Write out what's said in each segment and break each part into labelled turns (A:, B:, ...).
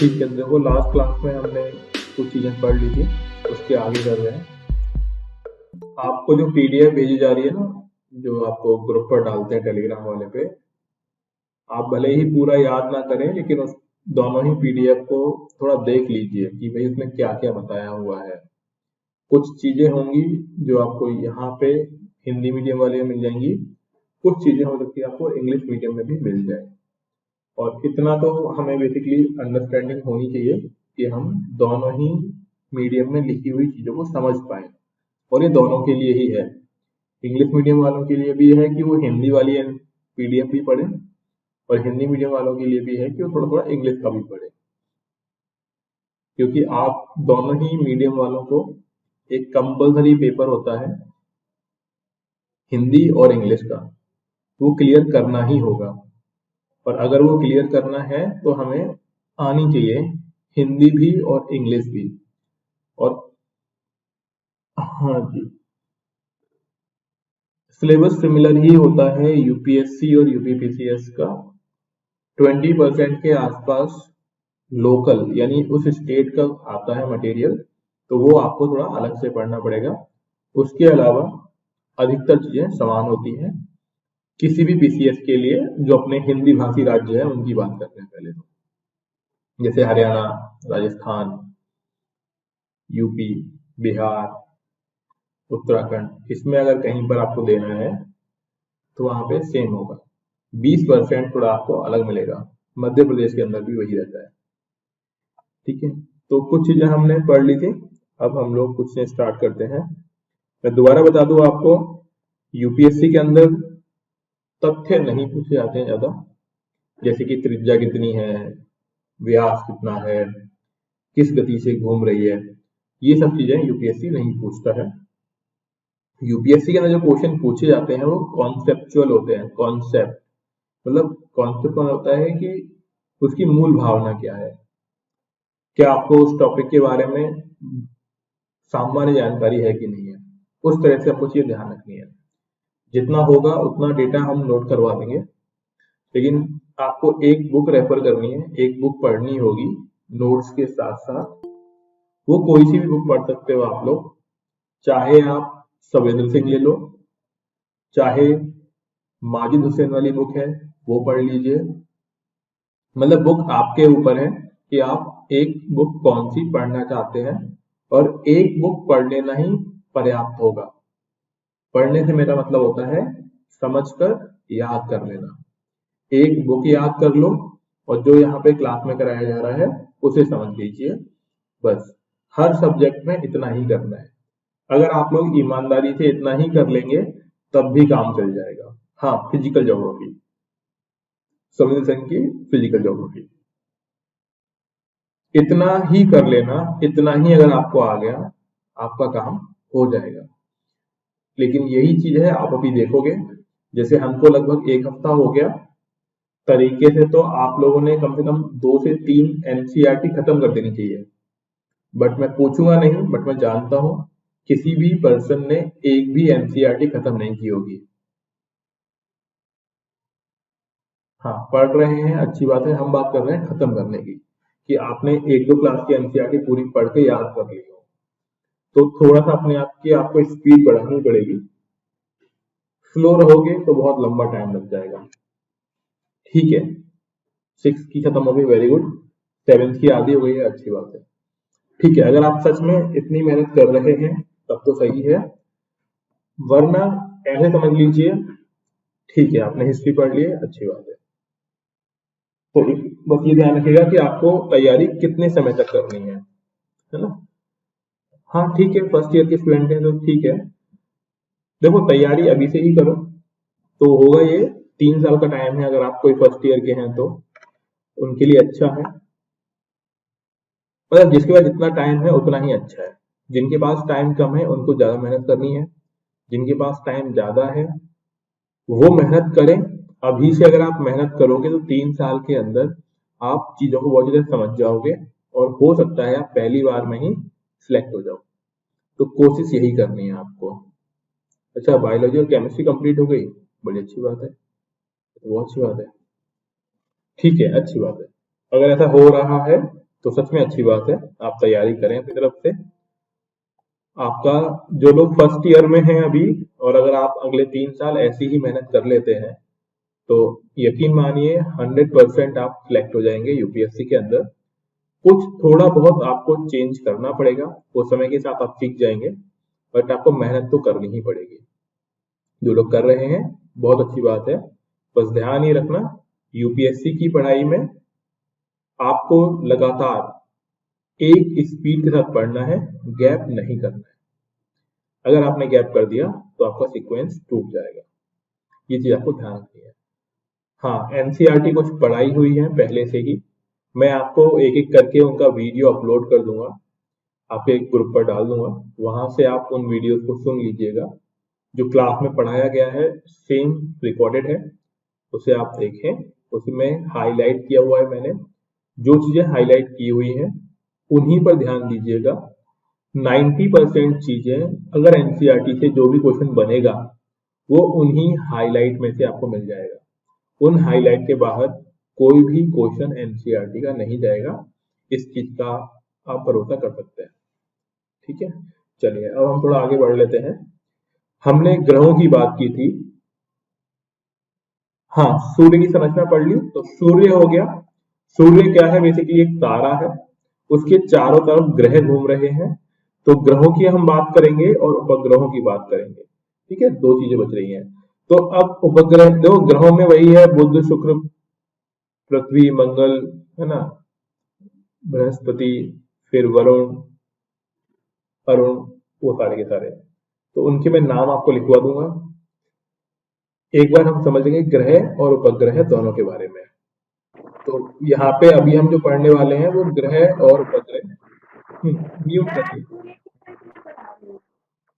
A: ठीक है, देखो लास्ट क्लास में हमने कुछ चीजें पढ़ ली थी, उसके आगे कर रहे हैं। आपको जो पीडीएफ भेजी जा रही है ना, जो आपको ग्रुप पर डालते हैं टेलीग्राम वाले पे, आप भले ही पूरा याद ना करें, लेकिन उस दोनों ही पीडीएफ को थोड़ा देख लीजिए कि भाई उसमें क्या क्या बताया हुआ है। कुछ चीजें होंगी जो आपको यहाँ पे हिंदी मीडियम वाले में मिल जाएंगी, कुछ चीजें हो सकती है आपको इंग्लिश मीडियम में भी मिल जाए। और इतना तो हमें बेसिकली अंडरस्टैंडिंग होनी चाहिए कि हम दोनों ही मीडियम में लिखी हुई चीजों को समझ पाए, और ये दोनों के लिए ही है। इंग्लिश मीडियम वालों के लिए भी है कि वो हिंदी वाली पीडीएफ भी पढ़े, और हिंदी मीडियम वालों के लिए भी है कि वो थोड़ा थोड़ा इंग्लिश का भी पढ़े, क्योंकि आप दोनों ही मीडियम वालों को एक कंपल्सरी पेपर होता है हिंदी और इंग्लिश का, वो क्लियर करना ही होगा। और अगर वो क्लियर करना है तो हमें आनी चाहिए हिंदी भी और इंग्लिश भी। और हाँ जी, सिलेबस सिमिलर ही होता है यूपीएससी और यूपीपीसीएस का। 20% के आसपास लोकल यानी उस स्टेट का आता है मटेरियल, तो वो आपको थोड़ा अलग से पढ़ना पड़ेगा। उसके अलावा अधिकतर चीजें समान होती हैं किसी भी पीसीएस के लिए जो अपने हिंदी भाषी राज्य है उनकी बात करते हैं पहले तो, जैसे हरियाणा, राजस्थान, यूपी, बिहार, उत्तराखंड, इसमें अगर कहीं पर आपको देना है तो वहां पे सेम होगा। 20% थोड़ा आपको अलग मिलेगा, मध्य प्रदेश के अंदर भी वही रहता है। ठीक है, तो कुछ चीजें हमने पढ़ ली थी, अब हम लोग कुछ से स्टार्ट करते हैं। मैं दोबारा बता दूं आपको, यूपीएससी के अंदर तथ्य नहीं पूछे जाते हैं ज्यादा, जैसे कि त्रिज्या कितनी है, व्यास कितना है, किस गति से घूम रही है, ये सब चीजें यूपीएससी नहीं पूछता है। यूपीएससी के अंदर जो क्वेश्चन पूछे जाते हैं वो कॉन्सेप्चुअल होते हैं। कॉन्सेप्ट मतलब कॉन्सेप्ट होता है कि उसकी मूल भावना क्या है, क्या आपको उस टॉपिक के बारे में सामान्य जानकारी है कि नहीं है, उस तरह से आपको चीज ध्यान रखनी है। जितना होगा उतना डेटा हम नोट करवा देंगे, लेकिन आपको एक बुक रेफर करनी है, एक बुक पढ़नी होगी नोट्स के साथ साथ। वो कोई सी भी बुक पढ़ सकते हो आप लोग, चाहे आप सवेंद्र सिंह ले लो, चाहे माजिद हुसैन वाली बुक है वो पढ़ लीजिए। मतलब बुक आपके ऊपर है कि आप एक बुक कौन सी पढ़ना चाहते हैं, और एक बुक पढ़ लेना ही पर्याप्त होगा। पढ़ने से मेरा मतलब होता है समझकर याद कर लेना। एक बुक याद कर लो और जो यहाँ पे क्लास में कराया जा रहा है उसे समझ लीजिए, बस। हर सब्जेक्ट में इतना ही करना है। अगर आप लोग ईमानदारी से इतना ही कर लेंगे तब भी काम चल जाएगा। हाँ, फिजिकल ज्योग्राफी, सवेंद्र सिंह की फिजिकल ज्योग्राफी, इतना ही कर लेना, इतना ही अगर आपको आ गया आपका काम हो जाएगा। लेकिन यही चीज है, आप अभी देखोगे जैसे हमको लगभग एक हफ्ता हो गया तरीके से, तो आप लोगों ने कम से कम 2 से 3 एनसीईआरटी खत्म कर देनी चाहिए। बट मैं पूछूंगा नहीं, बट मैं जानता हूं किसी भी पर्सन ने एक भी एनसीईआरटी खत्म नहीं की होगी। हाँ, पढ़ रहे हैं अच्छी बात है, हम बात कर रहे हैं खत्म करने की, कि आपने 1-2 क्लास की एनसीईआरटी पूरी पढ़ के याद कर ली हो। तो थोड़ा सा अपने आप की आपको स्पीड बढ़ानी पड़ेगी। स्लो रहोगे तो बहुत लंबा टाइम लग जाएगा। ठीक है, 6 की खत्म हो गई, वेरी गुड। 7 की आधी हो गई है, अच्छी बात है। ठीक है, अगर आप सच में इतनी मेहनत कर रहे हैं तब तो सही है, वरना ऐसे समझ लीजिए ठीक है आपने हिस्ट्री पढ़ ली है, अच्छी बात है। तो बस ये ध्यान रखिएगा कि आपको तैयारी कितने समय तक करनी है ना। हाँ ठीक है, फर्स्ट ईयर के स्टूडेंट हैं तो ठीक है, देखो तैयारी अभी से ही करो तो होगा ये। 3 साल का टाइम है, अगर आप कोई फर्स्ट ईयर के हैं तो उनके लिए अच्छा है। मतलब जिसके पास जितना टाइम है उतना ही अच्छा है। जिनके पास टाइम कम है उनको ज्यादा मेहनत करनी है, जिनके पास टाइम ज्यादा है वो मेहनत करें। अभी से अगर आप मेहनत करोगे तो 3 साल के अंदर आप चीजों को बहुत ज्यादा समझ जाओगे, और हो सकता है आप पहली बार में ही सिलेक्ट हो जाओ। तो कोशिश यही करनी है आपको। अच्छा, बायोलॉजी और केमिस्ट्री कंप्लीट हो गई, बड़ी अच्छी बात है, बहुत अच्छी बात है। ठीक है, अच्छी बात है। अगर ऐसा हो रहा है तो सच में अच्छी बात है, आप तैयारी करें अपनी तरफ से। आपका जो लोग फर्स्ट ईयर में हैं अभी, और अगर आप अगले 3 साल ऐसी ही मेहनत कर लेते हैं तो यकीन मानिए 100% आप सिलेक्ट हो जाएंगे यूपीएससी के अंदर। कुछ थोड़ा बहुत आपको चेंज करना पड़ेगा, वो समय के साथ आप सीख जाएंगे, बट आपको मेहनत तो करनी ही पड़ेगी। जो लोग कर रहे हैं बहुत अच्छी बात है, बस ध्यान ये रखना यूपीएससी की पढ़ाई में आपको लगातार एक स्पीड के साथ पढ़ना है, गैप नहीं करना है। अगर आपने गैप कर दिया तो आपका सीक्वेंस टूट जाएगा, ये चीज आपको ध्यान रखनी है। हाँ, एनसीईआरटी कुछ पढ़ाई हुई है पहले से ही, मैं आपको एक एक करके उनका वीडियो अपलोड कर दूंगा, आपके एक ग्रुप पर डाल दूंगा, वहां से आप उन वीडियोस को सुन लीजिएगा। जो क्लास में पढ़ाया गया है सेम रिकॉर्डेड है, उसे आप देखें, उसमें हाईलाइट किया हुआ है मैंने। जो चीजें हाईलाइट की हुई हैं उन्हीं पर ध्यान दीजिएगा। 90% चीजें अगर एनसीईआरटी से जो भी क्वेश्चन बनेगा वो उन्हीं हाईलाइट में से आपको मिल जाएगा। उन हाईलाइट के बाहर कोई भी क्वेश्चन एनसीईआरटी का नहीं जाएगा, इस चीज का आप भरोसा कर सकते हैं। ठीक है, चलिए अब हम थोड़ा आगे बढ़ लेते हैं। हमने ग्रहों की बात की थी। हाँ, सूर्य की संरचना पढ़ ली, तो सूर्य हो गया। सूर्य क्या है? बेसिकली एक तारा है, उसके चारों तरफ ग्रह घूम रहे हैं। तो ग्रहों की हम बात करेंगे और उपग्रहों की बात करेंगे। ठीक है, दो चीजें बच रही हैं। तो अब उपग्रह, दो ग्रहों में वही है, बुध शुक्र पृथ्वी मंगल, है ना, बृहस्पति, फिर वरुण अरुण, वो सारे के सारे। तो उनके मैं नाम आपको लिखवा दूंगा। एक बार हम समझेंगे ग्रह और उपग्रह दोनों के बारे में। तो यहाँ पे अभी हम जो पढ़ने वाले हैं वो ग्रह और उपग्रह। म्यूट रखिए,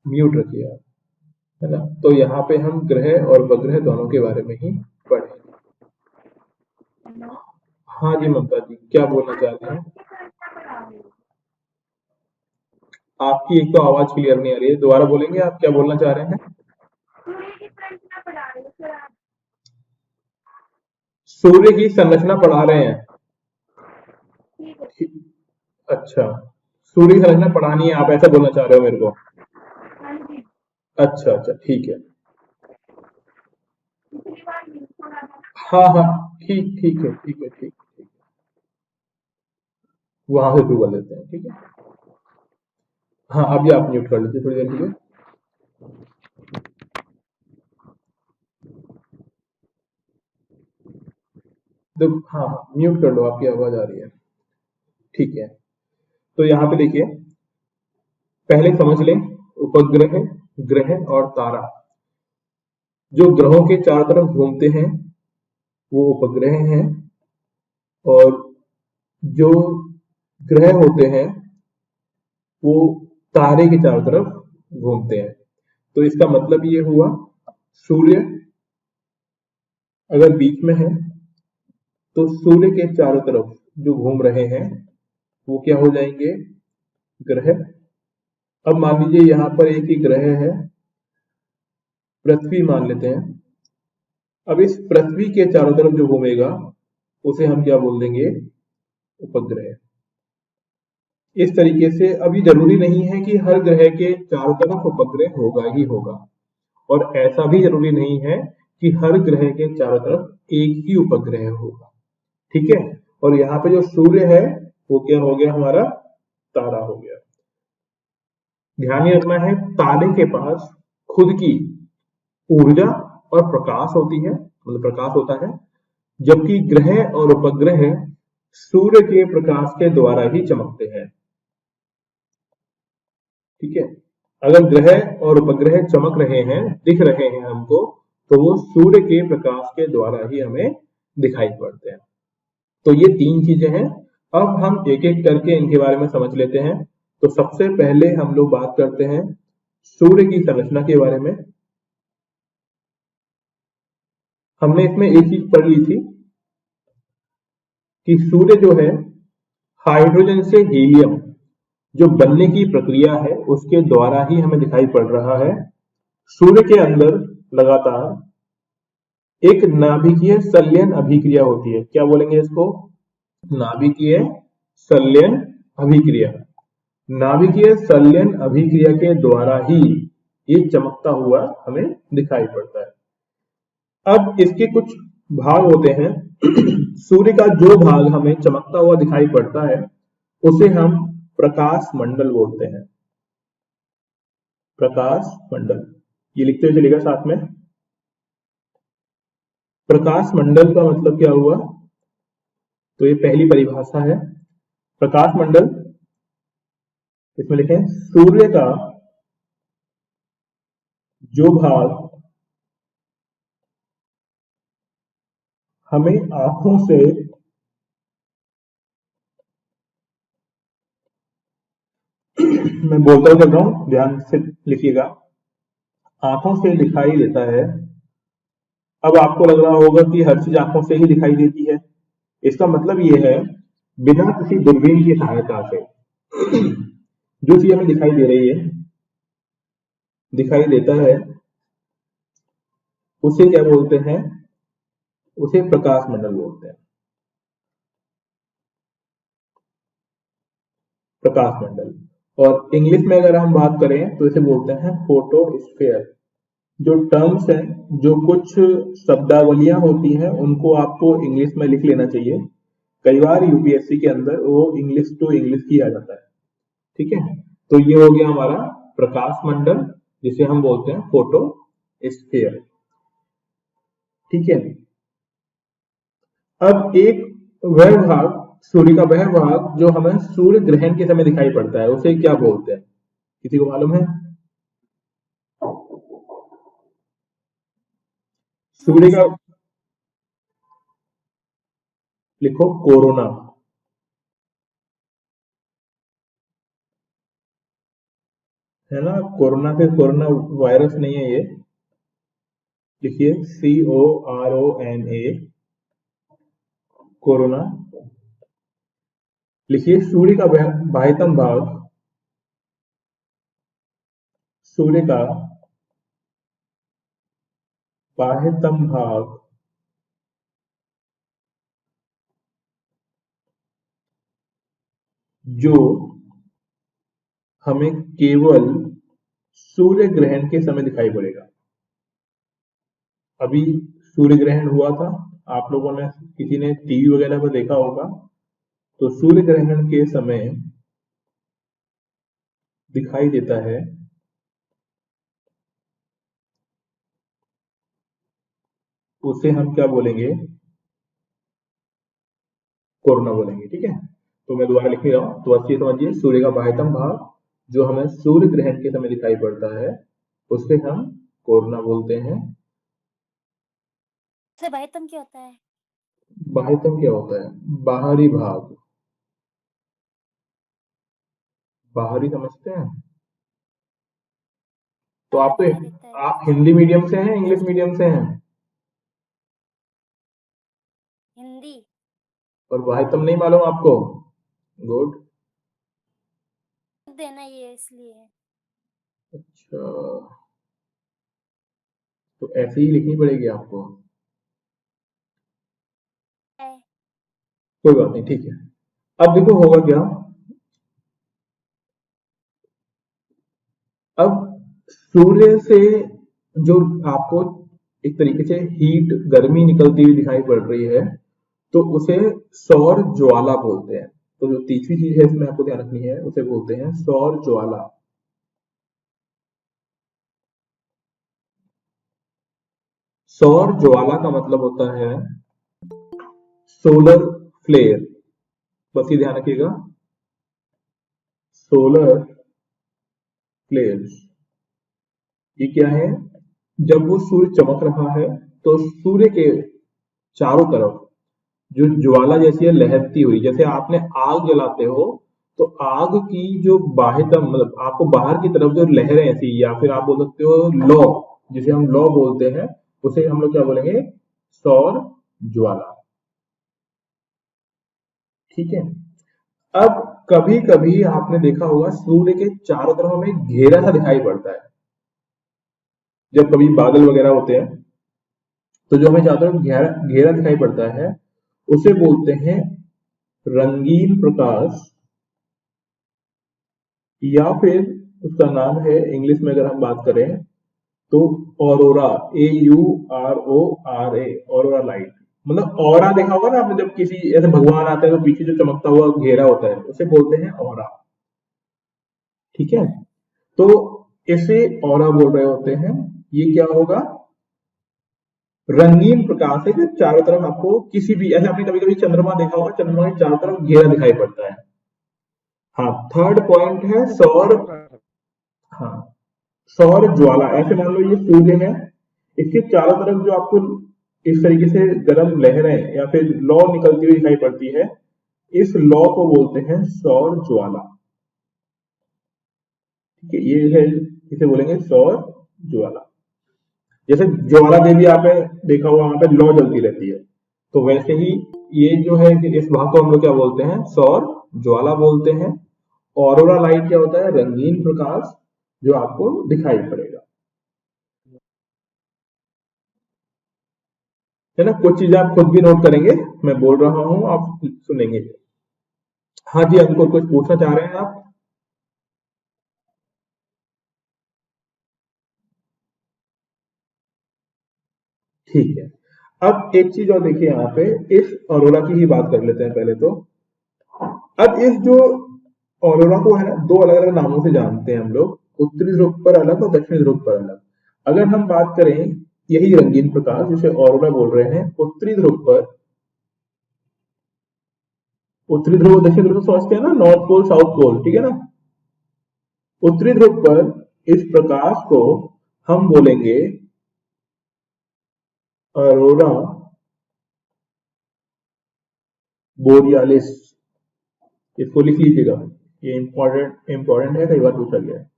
A: म्यूट रखिए आप, है ना। तो यहाँ पे हम ग्रह और उपग्रह दोनों के बारे में ही पढ़ेंगे। हाँ जी ममता जी, क्या बोलना चाह रहे हैं? आपकी एक तो आवाज क्लियर नहीं आ रही है, दोबारा बोलेंगे आप क्या बोलना चाह रहे हैं? सूर्य की संरचना पढ़ा रहे हैं। अच्छा, सूर्य की संरचना पढ़ानी है, आप ऐसा बोलना चाह रहे हो मेरे को? अच्छा अच्छा, ठीक है। हाँ हाँ, ठीक ठीक है, ठीक है, ठीक ठीक। वहां से शुरू कर लेते हैं, ठीक है। हाँ, अभी आप म्यूट कर लीजिए थोड़ी देर के लिए। देखो, हाँ हाँ, म्यूट कर लो, आपकी आवाज आ रही है। ठीक है, तो यहाँ पे देखिए, पहले समझ लें उपग्रह, ग्रह और तारा। जो ग्रहों के चारों तरफ घूमते हैं वो उपग्रह हैं, और जो ग्रह होते हैं वो तारे के चारों तरफ घूमते हैं। तो इसका मतलब ये हुआ, सूर्य अगर बीच में है तो सूर्य के चारों तरफ जो घूम रहे हैं वो क्या हो जाएंगे? ग्रह। अब मान लीजिए यहां पर एक ही ग्रह है, पृथ्वी मान लेते हैं। अब इस पृथ्वी के चारों तरफ जो घूमेगा उसे हम क्या बोल देंगे? उपग्रह। इस तरीके से अभी जरूरी नहीं है कि हर ग्रह के चारों तरफ उपग्रह होगा ही होगा, और ऐसा भी जरूरी नहीं है कि हर ग्रह के चारों तरफ एक ही उपग्रह होगा। ठीक है, और यहाँ पे जो सूर्य है वो क्या हो गया? हमारा तारा हो गया। ध्यान ही रखना है, तारे के पास खुद की ऊर्जा और प्रकाश होती है, मतलब प्रकाश होता है, जबकि ग्रह और उपग्रह सूर्य के प्रकाश के द्वारा ही चमकते हैं। ठीक है, अगर ग्रह और उपग्रह चमक रहे हैं, दिख रहे हैं हमको, तो वो सूर्य के प्रकाश के द्वारा ही हमें दिखाई पड़ते हैं। तो ये तीन चीजें हैं। अब हम एक एक करके इनके बारे में समझ लेते हैं। तो सबसे पहले हम लोग बात करते हैं सूर्य की संरचना के बारे में। हमने इसमें एक चीज पढ़ ली थी कि सूर्य जो है हाइड्रोजन से हीलियम जो बनने की प्रक्रिया है उसके द्वारा ही हमें दिखाई पड़ रहा है। सूर्य के अंदर लगातार एक नाभिकीय संलयन अभिक्रिया होती है। क्या बोलेंगे इसको? नाभिकीय संलयन अभिक्रिया, नाभिकीय संलयन अभिक्रिया के द्वारा ही ये चमकता हुआ हमें दिखाई पड़ता है। अब इसके कुछ भाग होते हैं। सूर्य का जो भाग हमें चमकता हुआ दिखाई पड़ता है उसे हम प्रकाश मंडल बोलते हैं। प्रकाश मंडल, ये लिखते हुए चलेगा साथ में। प्रकाश मंडल का मतलब क्या हुआ, तो ये पहली परिभाषा है। प्रकाश मंडल, इसमें लिखें सूर्य का जो भाग हमें आंखों से मैं बोलता हुआ चल रहा हूं, ध्यान से लिखिएगा, आंखों से दिखाई देता है। अब आपको लग रहा होगा कि हर चीज आंखों से ही दिखाई देती है, इसका मतलब ये है बिना किसी दूरबीन की सहायता से जो चीज हमें दिखाई दे रही है, दिखाई देता है, उसे क्या बोलते हैं, उसे प्रकाश मंडल बोलते हैं। प्रकाश मंडल। और इंग्लिश में अगर हम बात करें तो इसे बोलते हैं फोटोस्फीयर। जो टर्म्स हैं, जो कुछ शब्दावलियां होती हैं, उनको आपको इंग्लिश में लिख लेना चाहिए। कई बार यूपीएससी के अंदर वो इंग्लिश टू इंग्लिश किया जाता है, ठीक है। तो ये हो गया हमारा प्रकाश मंडल, जिसे हम बोलते हैं फोटोस्फीयर, ठीक है। अब एक वह भाग, सूर्य का वह भाग जो हमें सूर्य ग्रहण के समय दिखाई पड़ता है, उसे क्या बोलते हैं, किसी को मालूम है? सूर्य का, लिखो कोरोना, है ना। कोरोना से कोरोना वायरस नहीं है ये, लिखिए CORONA, कोरोना। लिखिए सूर्य का बाह्यतम भाग, सूर्य का बाह्यतम भाग जो हमें केवल सूर्य ग्रहण के समय दिखाई पड़ेगा। अभी सूर्य ग्रहण हुआ था, आप लोगों ने, किसी ने टीवी वगैरह पर देखा होगा, तो सूर्य ग्रहण के समय दिखाई देता है, उसे हम क्या बोलेंगे, कोरोना बोलेंगे, ठीक है। तो मैं दोबारा लिख नहीं रहा हूं, तो अच्छी समझिए, सूर्य का बाह्यतम भाग जो हमें सूर्य ग्रहण के समय दिखाई पड़ता है उसे हम कोरोना बोलते हैं।
B: बाह्यतम क्या होता है?
A: बाह्यतम क्या होता है? बाहरी भाग, बाहरी समझते हैं। तो आप तो,
B: दिखाई देता है
A: आप
B: कुछ
A: हिंदी मीडियम से हैं, इंग्लिश
B: टेक्स्ट।
A: मीडियम से हैं?
B: हिंदी।
A: और बाह्यतम नहीं मालूम आपको? गुड।
B: देना ये इसलिए।
A: अच्छा, तो ऐसे ही लिखनी पड़ेगी आपको,
B: है।
A: कोई बात नहीं, ठीक है। अब देखो होगा क्या, अब सूर्य से जो आपको एक तरीके से हीट, गर्मी निकलती हुई दिखाई पड़ रही है, तो उसे सौर ज्वाला बोलते हैं। तो जो तीसरी चीज है इसमें आपको ध्यान रखनी है, उसे बोलते हैं सौर ज्वाला। सौर ज्वाला का मतलब होता है सोलर फ्लेयर, बस ये ध्यान रखिएगा, सोलर फ्लेयर्स। ये क्या है, जब वो सूर्य चमक रहा है तो सूर्य के चारों तरफ जो ज्वाला जैसी है लहरती हुई, जैसे आपने आग जलाते हो तो आग की जो बाह्यतम, मतलब आपको बाहर की तरफ जो लहरें ऐसी, या फिर आप बोल सकते हो लौ, जिसे हम लौ बोलते हैं, उसे हम लोग क्या बोलेंगे, सौर ज्वाला, ठीक है। अब कभी कभी आपने देखा होगा सूर्य के चारों तरफ हमें घेरा सा दिखाई पड़ता है, जब कभी बादल वगैरह होते हैं तो जो हमें चारों तरफ घेरा घेरा दिखाई पड़ता है उसे बोलते हैं रंगीन प्रकाश, या फिर उसका नाम है इंग्लिश में अगर हम बात करें तो ऑरोरा, AURORA, ऑरोरा लाइट। मतलब ऑरा देखा होगा ना आपने, जब किसी ऐसे भगवान आते हैं तो पीछे जो चमकता हुआ घेरा होता है उसे बोलते हैं ऑरा। ठीक है, तो इसे ऑरा बोल रहे होते हैं। ये क्या होगा, रंगीन प्रकाश है जो चारों तरफ आपको किसी भी, ऐसे आपने कभी कभी चंद्रमा देखा होगा, चंद्रमा के चारों तरफ घेरा दिखाई पड़ता है। हाँ, थर्ड पॉइंट है सौर। हाँ, सौर ज्वाला, ऐसे मान लो ये सूर्य है, इसके चारों तरफ जो आपको इस तरीके से गर्म लहरें या फिर लौ निकलती हुई दिखाई पड़ती है, इस लौ को बोलते हैं सौर ज्वाला। ठीक है, ये है, इसे बोलेंगे सौर ज्वाला। जैसे ज्वाला देवी आपने देखा हुआ, वहां पे लौ जलती रहती है, तो वैसे ही ये जो है इस भाग को हम लोग क्या बोलते हैं, सौर ज्वाला बोलते हैं। ऑरोरा लाइट क्या होता है, रंगीन प्रकाश जो आपको दिखाई पड़ेगा, है ना। कुछ चीजें आप खुद भी नोट करेंगे, मैं बोल रहा हूं आप सुनेंगे। हाँ जी, अंकुर कुछ पूछना चाह रहे हैं आप? ठीक है, अब एक चीज और देखिए यहाँ पे, इस ऑरोरा की ही बात कर लेते हैं पहले तो। अब इस जो ऑरोरा को है ना, दो अलग अलग नामों से जानते हैं हम लोग, उत्तरी ध्रुव पर अलग और दक्षिणी ध्रुव पर अलग। अगर हम बात करें यही रंगीन प्रकाश जिसे ऑरोरा बोल रहे हैं, उत्तरी ध्रुव पर, उत्तरी ध्रुव और दक्षिणी ध्रुव समझते हैं ना, नॉर्थ पोल साउथ पोल, ठीक है ना। उत्तरी ध्रुव पर इस प्रकाश को हम बोलेंगे अरोरा बोरियालिस। इसको लिख लीजिएगा, ये इंपॉर्टेंट इंपॉर्टेंट है, कई बार पूछा गया है।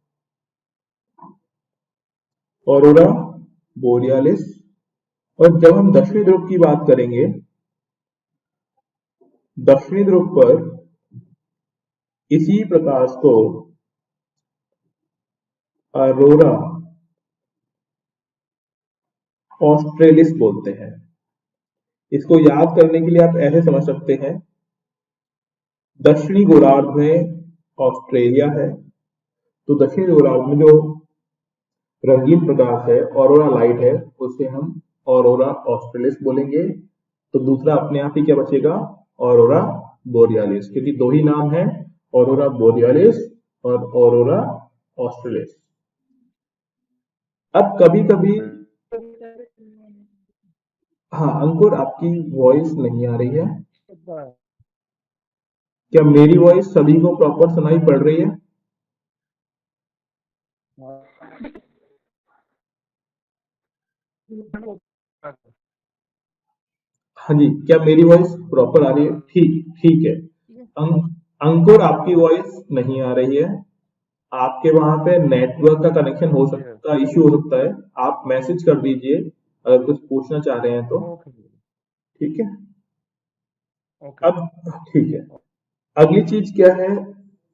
A: Aurora borealis. और जब हम दक्षिणी ध्रुव की बात करेंगे, दक्षिणी ध्रुव पर इसी प्रकाश को अरोरा ऑस्ट्रेलिस बोलते हैं। इसको याद करने के लिए आप ऐसे समझ सकते हैं, दक्षिणी गोलार्ध में ऑस्ट्रेलिया है, तो दक्षिणी गोलार्ध में जो रंगीन प्रकाश है, ऑरोरा लाइट है, उसे हम ऑरोरा ऑस्ट्रेलिस बोलेंगे। तो दूसरा अपने आप ही क्या बचेगा, ऑरोरा बोरियालिस, क्योंकि दो ही नाम है, ऑरोरा बोरियालिस और ऑरोरा ऑस्ट्रेलिस। अब कभी कभी, हाँ अंकुर आपकी वॉइस नहीं आ रही है, क्या मेरी वॉइस सभी को प्रॉपर सुनाई पड़ रही है? हाँ जी, क्या मेरी वॉइस प्रॉपर आ रही है? ठीक ठीक है। अंकुर आपकी वॉइस नहीं आ रही है, आपके वहां पे नेटवर्क का कनेक्शन हो सकता, इश्यू हो सकता है। आप मैसेज कर दीजिए अगर कुछ पूछना चाह रहे हैं तो। ठीक है, अब ठीक है, अगली चीज क्या है,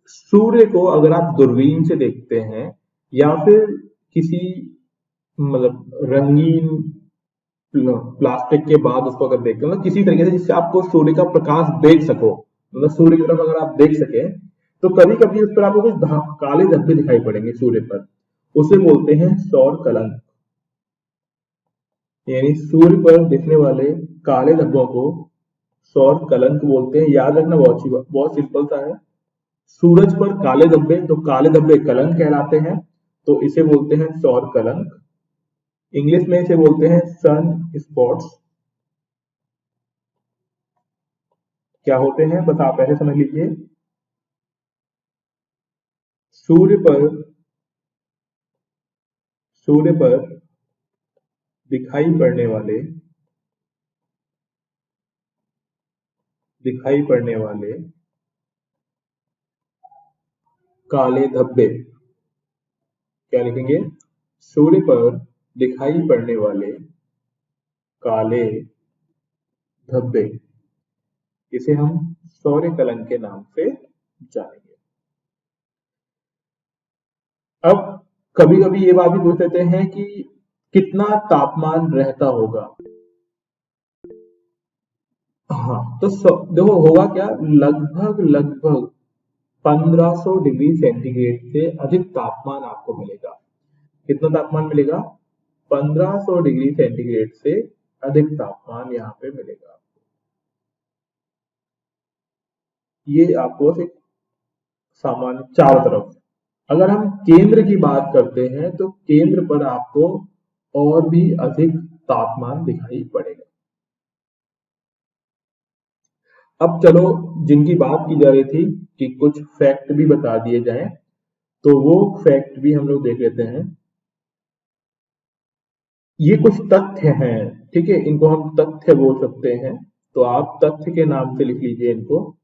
A: सूर्य को अगर आप दूरबीन से देखते हैं या फिर किसी मतलब रंगीन प्लास्टिक के बाद उसको अगर देखते हो, मतलब किसी तरीके से जिससे आपको सूर्य का प्रकाश देख सको, मतलब सूर्य की तरफ अगर आप देख सके, तो कभी कभी उस पर आपको कुछ काले धब्बे दिखाई पड़ेंगे सूर्य पर, उसे बोलते हैं सौर कलंक। यानी सूर्य पर दिखने वाले काले धब्बों को सौर कलंक बोलते हैं। याद रखना, बहुत सिंपल सा है, सूरज पर काले धब्बे, तो काले धब्बे कलंक कहलाते हैं, तो इसे बोलते हैं सौर कलंक। इंग्लिश में इसे बोलते हैं सन स्पॉट्स। क्या होते हैं बस आप ऐसे समझ लीजिए, सूर्य पर, सूर्य पर दिखाई पड़ने वाले, दिखाई पड़ने वाले काले धब्बे, क्या लिखेंगे, सूर्य पर दिखाई पड़ने वाले काले धब्बे, इसे हम सौर्य कलंक के नाम से जानेंगे। अब कभी कभी ये बात भी पूछ लेते हैं कि कितना तापमान रहता होगा, हाँ, तो देखो होगा क्या, लगभग लगभग 1500 डिग्री सेंटीग्रेड से अधिक तापमान आपको मिलेगा। कितना तापमान मिलेगा? 1500 डिग्री सेंटीग्रेड से अधिक तापमान यहाँ पे मिलेगा। ये आपको बस एक सामान्य चारों तरफ। अगर हम केंद्र की बात करते हैं तो केंद्र पर आपको और भी अधिक तापमान दिखाई पड़ेगा। अब चलो, जिनकी बात की जा रही थी कि कुछ फैक्ट भी बता दिए जाएं, तो वो फैक्ट भी हम लोग देख लेते हैं। ये कुछ तथ्य हैं, ठीक है, इनको हम तथ्य बोल सकते हैं, तो आप तथ्य के नाम से लिख लीजिए इनको।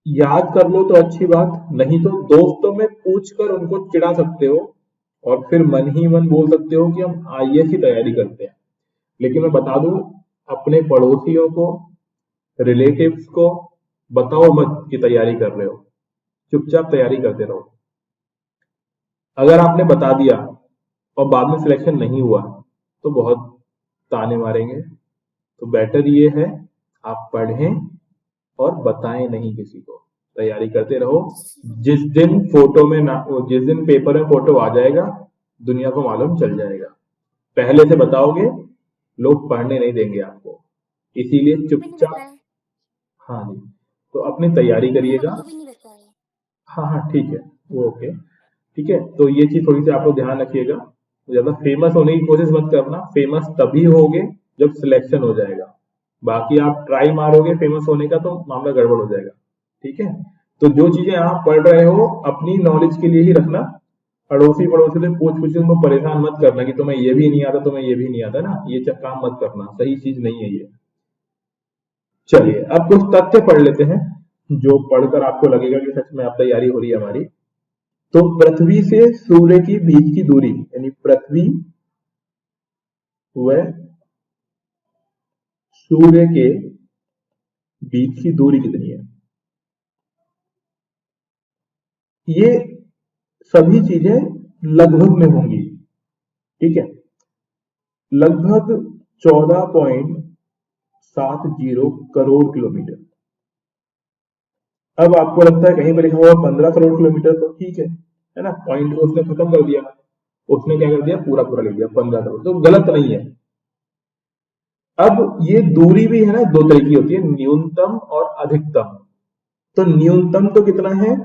A: याद कर लो तो अच्छी बात, नहीं तो दोस्तों में पूछकर उनको चिढ़ा सकते हो और फिर मन ही मन बोल सकते हो कि हम आईएएस की तैयारी करते हैं। लेकिन मैं बता दूं, अपने पड़ोसियों को, रिलेटिव्स को बताओ मत कि तैयारी कर रहे हो, चुपचाप तैयारी करते रहो। अगर आपने बता दिया और बाद में सिलेक्शन नहीं हुआ तो बहुत ताने मारेंगे। तो बेटर ये है आप पढ़ें और बताएं नहीं किसी को, तैयारी करते रहो। जिस दिन फोटो में ना, जिस दिन पेपर में फोटो आ जाएगा दुनिया को मालूम चल जाएगा। पहले से बताओगे लोग पढ़ने नहीं देंगे आपको, इसीलिए
B: भी नहीं
A: चुपचाप।
B: बताया।
A: हाँ जी, तो अपनी तैयारी
B: मम्मी
A: करिएगा।
B: पापा को भी नहीं बताया।
A: हाँ हाँ ठीक है, वो ओके, ठीक है। तो ये चीज थोड़ी सी आप लोग ध्यान रखिएगा, ज्यादा फेमस होने की कोशिश मत करना। फेमस तभी होगे जब सिलेक्शन हो जाएगा, बाकी आप ट्राई मारोगे फेमस होने का तो मामला गड़बड़ हो जाएगा, ठीक है। तो जो चीजें आप पढ़ रहे हो अपनी नॉलेज के लिए ही रखना। अड़ोसी पड़ोसी से पूछ पूछ के उनको परेशान मत करना कि तुम्हें ये भी नहीं आता, तुम्हें ये भी नहीं आता ना, ये काम मत करना, सही चीज नहीं है ये। चलिए अब कुछ तथ्य पढ़ लेते हैं जो पढ़कर आपको लगेगा कि सच में अब तैयारी हो रही है हमारी। तो पृथ्वी से सूर्य की बीच की दूरी, यानी पृथ्वी व सूर्य के बीच की दूरी कितनी है? ये सभी चीजें लगभग में होंगी, ठीक है। लगभग 14.70 करोड़ किलोमीटर। अब आपको लगता है कहीं पर लिखा हुआ 15 करोड़ किलोमीटर, तो ठीक है ना, पॉइंट को उसने खत्म कर दिया, उसने क्या कर दिया, पूरा पूरा लिख दिया 15 करोड़, तो गलत नहीं है। अब ये दूरी भी है ना, दो तरह की होती है, न्यूनतम और अधिकतम। तो न्यूनतम तो कितना है,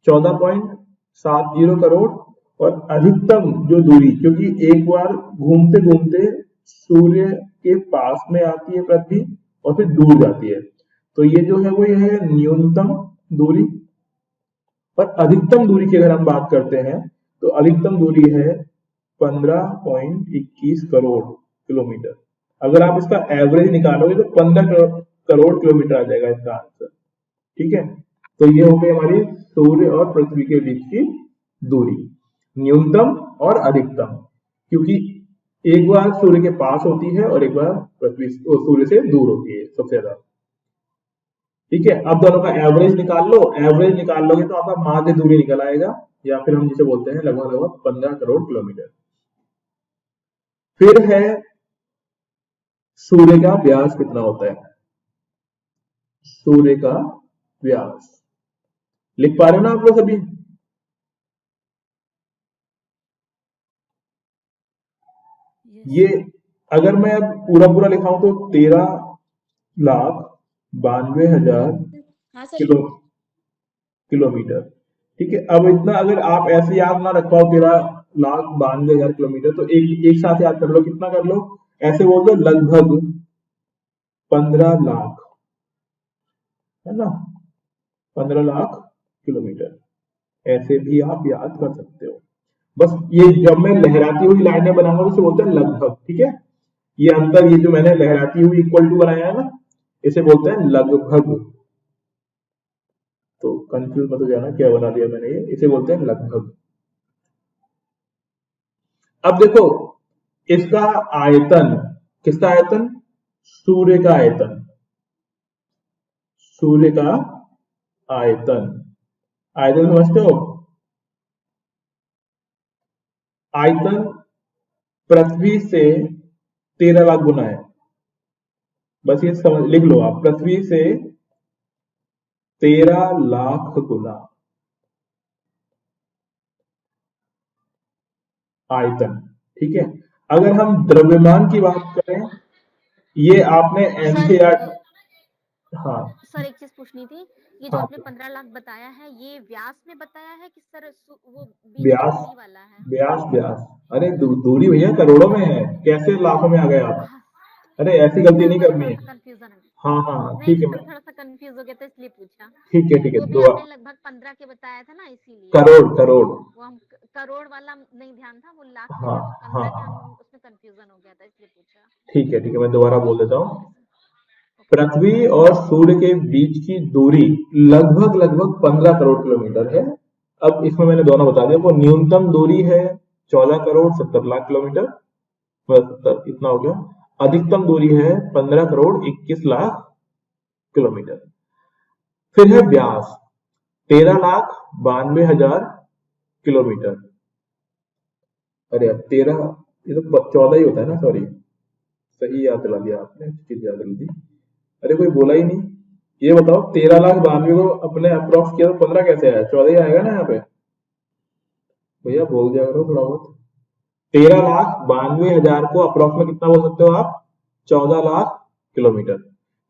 A: 14.70 करोड़, और अधिकतम जो दूरी, क्योंकि एक बार घूमते घूमते सूर्य के पास में आती है पृथ्वी और फिर दूर जाती है, तो ये जो है वो ये है न्यूनतम दूरी। और अधिकतम दूरी की अगर हम बात करते हैं तो अधिकतम दूरी है 15.21 करोड़ किलोमीटर। अगर आप इसका एवरेज निकालोगे तो 15 करोड़ किलोमीटर आ जाएगा इसका आंसर, ठीक है। तो ये हो गई हमारी सूर्य और पृथ्वी के बीच की दूरी, न्यूनतम और अधिकतम, क्योंकि एक बार सूर्य के पास होती है और एक बार पृथ्वी सूर्य से दूर होती है सबसे ज्यादा, ठीक है। अब दोनों का एवरेज निकाल लो, एवरेज निकाल लोगे तो आपका माध्य दूरी निकल आएगा, या फिर हम जिसे बोलते हैं लगभग लगभग 15 करोड़ किलोमीटर। फिर है सूर्य का व्यास कितना होता है? सूर्य का व्यास लिख पा रहे हो ना आप लोग सभी?
B: यस।
A: ये अगर मैं अब पूरा पूरा लिखाऊं तो 13,92,000
B: हाँ सर।
A: किलो किलोमीटर, ठीक है। अब इतना अगर आप ऐसे याद ना रख पाओ 13,92,000 किलोमीटर, तो एक साथ याद कर लो, कितना कर लो, ऐसे बोल दो लगभग 15 लाख, है ना, 15 लाख किलोमीटर, ऐसे भी आप याद कर सकते हो। बस ये जब मैं लहराती हुई लाइनें बनाऊंगा तो इसे बोलते हैं लगभग, ठीक है। ये अंतर, ये जो मैंने लहराती हुई इक्वल टू बनाया है ना, इसे बोलते हैं लगभग। तो कंफ्यूज मत हो जाना क्या बना दिया मैंने, ये इसे बोलते हैं लगभग। अब देखो इसका आयतन, किसका आयतन? सूर्य का आयतन, सूर्य का आयतन, आयतन समझते हो? आयतन पृथ्वी से 13 लाख गुना है, बस ये समझ लिख लो आप, पृथ्वी से 13 लाख गुना आयतन। ठीक है, अगर हम द्रव्यमान की बात करें, ये आपने
B: सर
A: एनसीईआरटी। हाँ
B: सर एक चीज पूछनी थी, ये जो
A: हाँ,
B: आपने 15 लाख बताया है, ये व्यास में बताया है कि सर वो बीच की
A: व्यास
B: दूरी वाला है?
A: व्यास व्यास। अरे दूरी भैया करोड़ों में है, कैसे लाखों में आ गए आप?
B: हाँ,
A: अरे ऐसी गलती
B: सर
A: नहीं
B: वही
A: करनी
B: थोड़ा
A: है।
B: सा कंफ्यूजन है।
A: हाँ हाँ हाँ,
B: नहीं
A: ठीक है,
B: सर, थोड़ा सा कंफ्यूज हो गया था इसलिए पूछा।
A: ठीक है,
B: वो भी
A: दो
B: आपने लगभग 15 के बताया था ना, इसीलिए
A: करोड़ करोड़।
B: वो हम करोड़ वाला नहीं ध्यान था, वो लाख में
A: हाँ
B: था, तो
A: हाँ
B: 15 के हम
A: हाँ,
B: उसमें कंफ्यूजन हो गया था, इसलिए पूछा।
A: ठीक है, मैं दोबारा बोल देता
B: ओके
A: हूँ।
B: Sir, okay.
A: पृथ्वी और सूर्य के बीच की दूरी लगभग लगभग 15 करोड़ किलोमीटर है। अब इसमें मैंने दोनों बता दिया, वो न्यूनतम दूरी है 14 करोड़ 70 लाख किलोमीटर, बस इतना हो गया। अधिकतम दूरी है 15 करोड़ 21 लाख किलोमीटर। फिर है व्यास, 13 लाख 92 हजार किलोमीटर। अरे अब 13, ये तो 14 ही होता है ना, सॉरी, सही याद दिला दिया आपने, चीज याद दिला दी। अरे कोई बोला ही नहीं। ये बताओ 13 लाख 92 को अपने अप्रोक्स किया तो 15 कैसे आया? 14 ही आएगा ना यहाँ पे। भैया बोल दिया करो थोड़ा बहुत। 13 लाख 92 हजार को अप्रोक्स में कितना बोल सकते हो आप? 14 लाख किलोमीटर,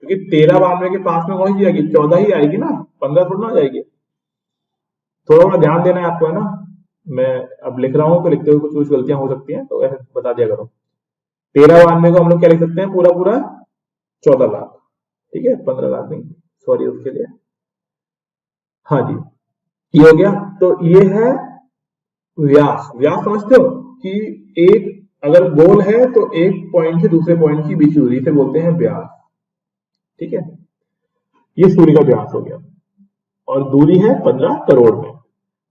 A: क्योंकि 13 92 के पास में कौन सी आएगी? 14 ही आएगी ना, 15 थोड़ा ना आ जाएगी। थोड़ा थोड़ा ध्यान देना है आपको, है ना। मैं अब लिख रहा हूँ तो लिखते हुए कुछ कुछ गलतियां हो सकती हैं, तो ऐसे बता दिया करो। 13 92 को हम लोग क्या लिख सकते हैं? पूरा पूरा 14 लाख। ठीक है, 15 लाख नहीं, सॉरी उसके लिए। हाँ जी, ये हो गया। तो ये है व्यास। व्यास समझते हो कि एक अगर गोल है तो एक पॉइंट से दूसरे पॉइंट की बीच की दूरी से बोलते हैं व्यास। ठीक है, ये सूर्य का व्यास हो गया, और दूरी है 15 करोड़ में।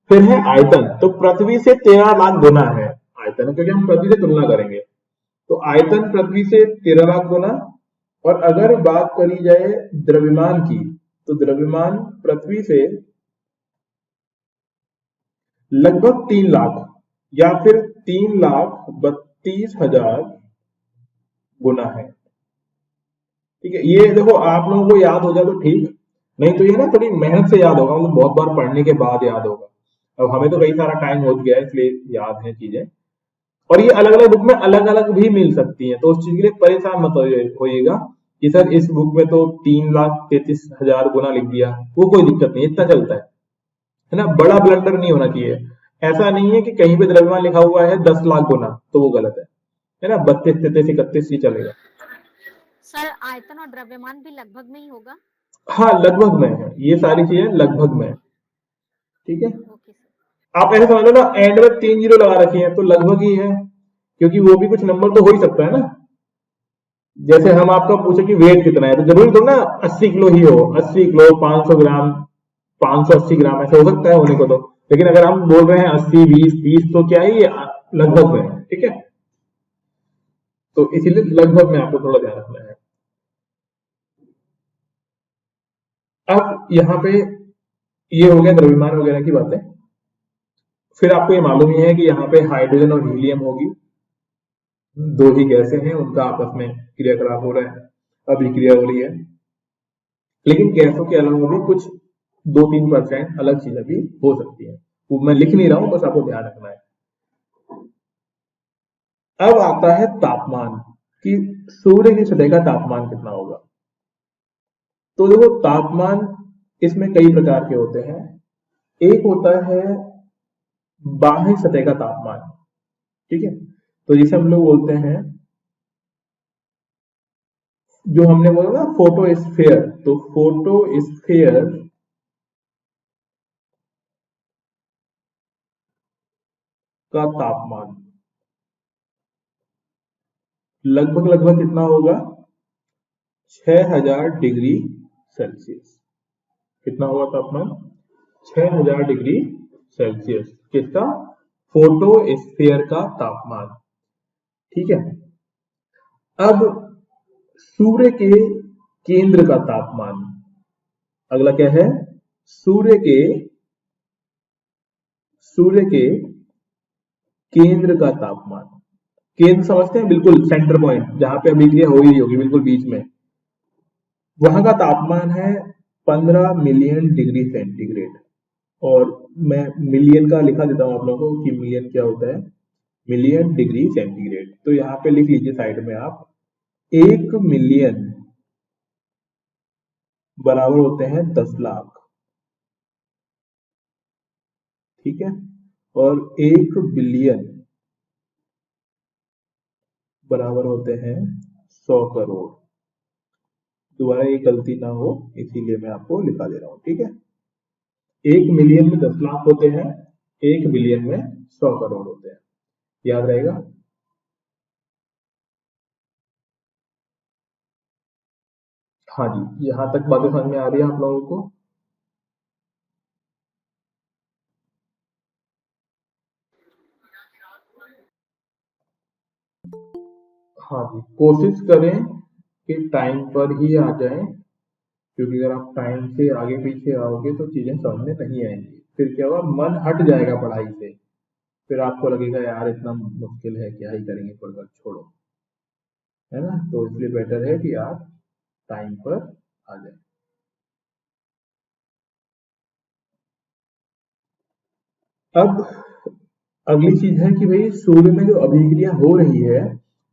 A: फिर है आयतन, तो पृथ्वी से 13 लाख गुना है आयतन, क्योंकि हम पृथ्वी से तुलना करेंगे। तो आयतन पृथ्वी से 13 लाख गुना। और अगर बात करी जाए द्रव्यमान की, तो द्रव्यमान पृथ्वी से लगभग 3 लाख या फिर 3,32,000 गुना है। ठीक है, ये देखो आप लोगों को याद हो जाए तो ठीक, नहीं तो ये ना थोड़ी मेहनत से याद होगा, मतलब बहुत बार पढ़ने के बाद याद होगा। अब हमें तो कई सारा टाइम हो गया है, इसलिए याद है चीजें। और ये अलग अलग बुक में अलग अलग भी मिल सकती हैं, तो उस चीज के लिए परेशान मत होइएगा कि सर इस बुक में तो 3,33,000 गुना लिख दिया। वो कोई दिक्कत नहीं, इतना चलता है ना। बड़ा ब्लंडर नहीं होना चाहिए। ऐसा नहीं है कि कहीं पे द्रव्यमान लिखा हुआ है 10 लाख गुना तो वो गलत है ना। 32 33 31 ही चलेगा।
B: सर आयतन और द्रव्यमान भी लगभग में ही होगा?
A: हाँ लगभग में है, ये सारी चीजें लगभग में है। ठीक है,
B: ओके सर।
A: आप ऐसे समझ लो ना, एंड में 3 जीरो लगा रखी है तो लगभग ही है, क्योंकि वो भी कुछ नंबर तो हो ही सकता है ना। जैसे हम आपका पूछे कि वेट कितना है, तो जरूरी थोड़ा ना 80 किलो ही हो। 80 किलो, 500 ग्राम, 580 ग्राम, ऐसे हो सकता है होने को तो। लेकिन अगर हम बोल रहे हैं 80 20 30, तो क्या है ये लगभग में है। ठीक है, तो इसीलिए लगभग में आपको थोड़ा ध्यान रखना है। अब यहाँ पे ये हो गया द्रव्यमान वगैरह की बातें। फिर आपको ये मालूम ही है कि यहाँ पे हाइड्रोजन और हीलियम होगी, दो ही गैसें हैं, उनका आपस में क्रियाकलाप हो रहा है, अभिक्रिया हो रही है। लेकिन गैसों के अलावा भी कुछ 2-3% अलग चीजें भी हो सकती है, वो मैं लिख नहीं रहा हूं, बस आपको ध्यान रखना है। अब आता है तापमान, कि सूर्य की सतह का तापमान कितना होगा। तो देखो तापमान इसमें कई प्रकार के होते हैं। एक होता है बाह्य सतह का तापमान। ठीक है, तो जिसे हम लोग बोलते हैं, जो हमने बोला ना फोटोस्फेयर, तो फोटोस्फेयर का तापमान लगभग लगभग कितना होगा? 6,000 डिग्री सेल्सियस। कितना होगा तापमान? 6,000 डिग्री सेल्सियस। किसका? फोटोस्फीयर का तापमान। ठीक है, अब सूर्य के केंद्र का तापमान, अगला क्या है? सूर्य के केंद्र का तापमान। केंद्र समझते हैं, बिल्कुल सेंटर पॉइंट, जहां पे अभिक्रिया हो ही रही होगी, बिल्कुल बीच में। वहां का तापमान है 15 मिलियन डिग्री सेंटीग्रेड। और मैं मिलियन का लिखा देता हूं आप लोगों को कि मिलियन क्या होता है, मिलियन डिग्री सेंटीग्रेड। तो यहाँ पे लिख लीजिए साइड में आप, 1 मिलियन बराबर होते हैं 10 लाख, ठीक है। और 1 बिलियन बराबर होते हैं 100 करोड़। दोबारा ये गलती ना हो इसीलिए मैं आपको लिखा दे रहा हूं, ठीक है। 1 मिलियन में 10 लाख होते हैं, 1 बिलियन में 100 करोड़ होते हैं, याद रहेगा। हाँ जी, यहां तक बातें समझ में आ रही है आप लोगों को। हाँ जी, कोशिश करें कि टाइम पर ही आ जाएं, क्योंकि अगर आप टाइम से आगे पीछे आओगे तो चीजें समझ में नहीं आएंगी। फिर क्या होगा, मन हट जाएगा पढ़ाई से, फिर आपको लगेगा यार इतना मुश्किल है, क्या ही करेंगे पढ़कर, छोड़ो, है ना। तो इसलिए बेटर है कि आप टाइम पर आ जाए। अब अगली चीज है कि भाई सूर्य में जो अभिक्रिया हो रही है,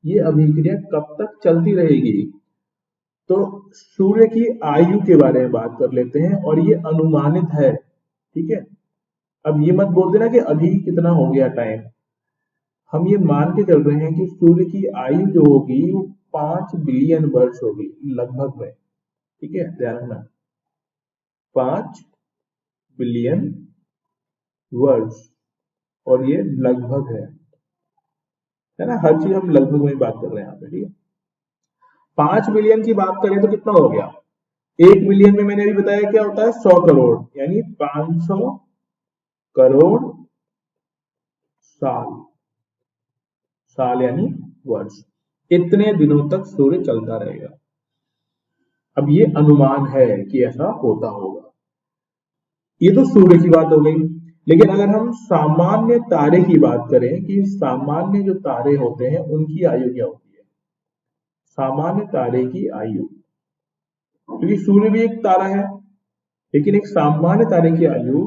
A: ये अभिक्रिया कब तक चलती रहेगी। तो सूर्य की आयु के बारे में बात कर लेते हैं, और ये अनुमानित है, ठीक है। अब ये मत बोल देना कि अभी कितना हो गया टाइम, हम ये मान के चल रहे हैं कि सूर्य की आयु जो होगी वो 5 बिलियन वर्ष होगी लगभग में, ठीक है, ध्यान रखना, 5 बिलियन वर्ष। और ये लगभग है ना, हर चीज हम लगभग में ही बात कर रहे हैं यहाँ पे, ठीक है। 5 बिलियन की बात करें तो कितना हो गया, 1 बिलियन में मैंने अभी बताया क्या होता है, 100 करोड़, यानी 500 करोड़ साल, साल यानी वर्ष। इतने दिनों तक सूर्य चलता रहेगा। अब ये अनुमान है कि ऐसा होता होगा। ये तो सूर्य की बात हो गई। लेकिन अगर हम सामान्य तारे की बात करें कि सामान्य जो तारे होते हैं उनकी आयु क्या होती है, सामान्य तारे की आयु, क्योंकि सूर्य भी एक तारा है, लेकिन एक सामान्य तारे की आयु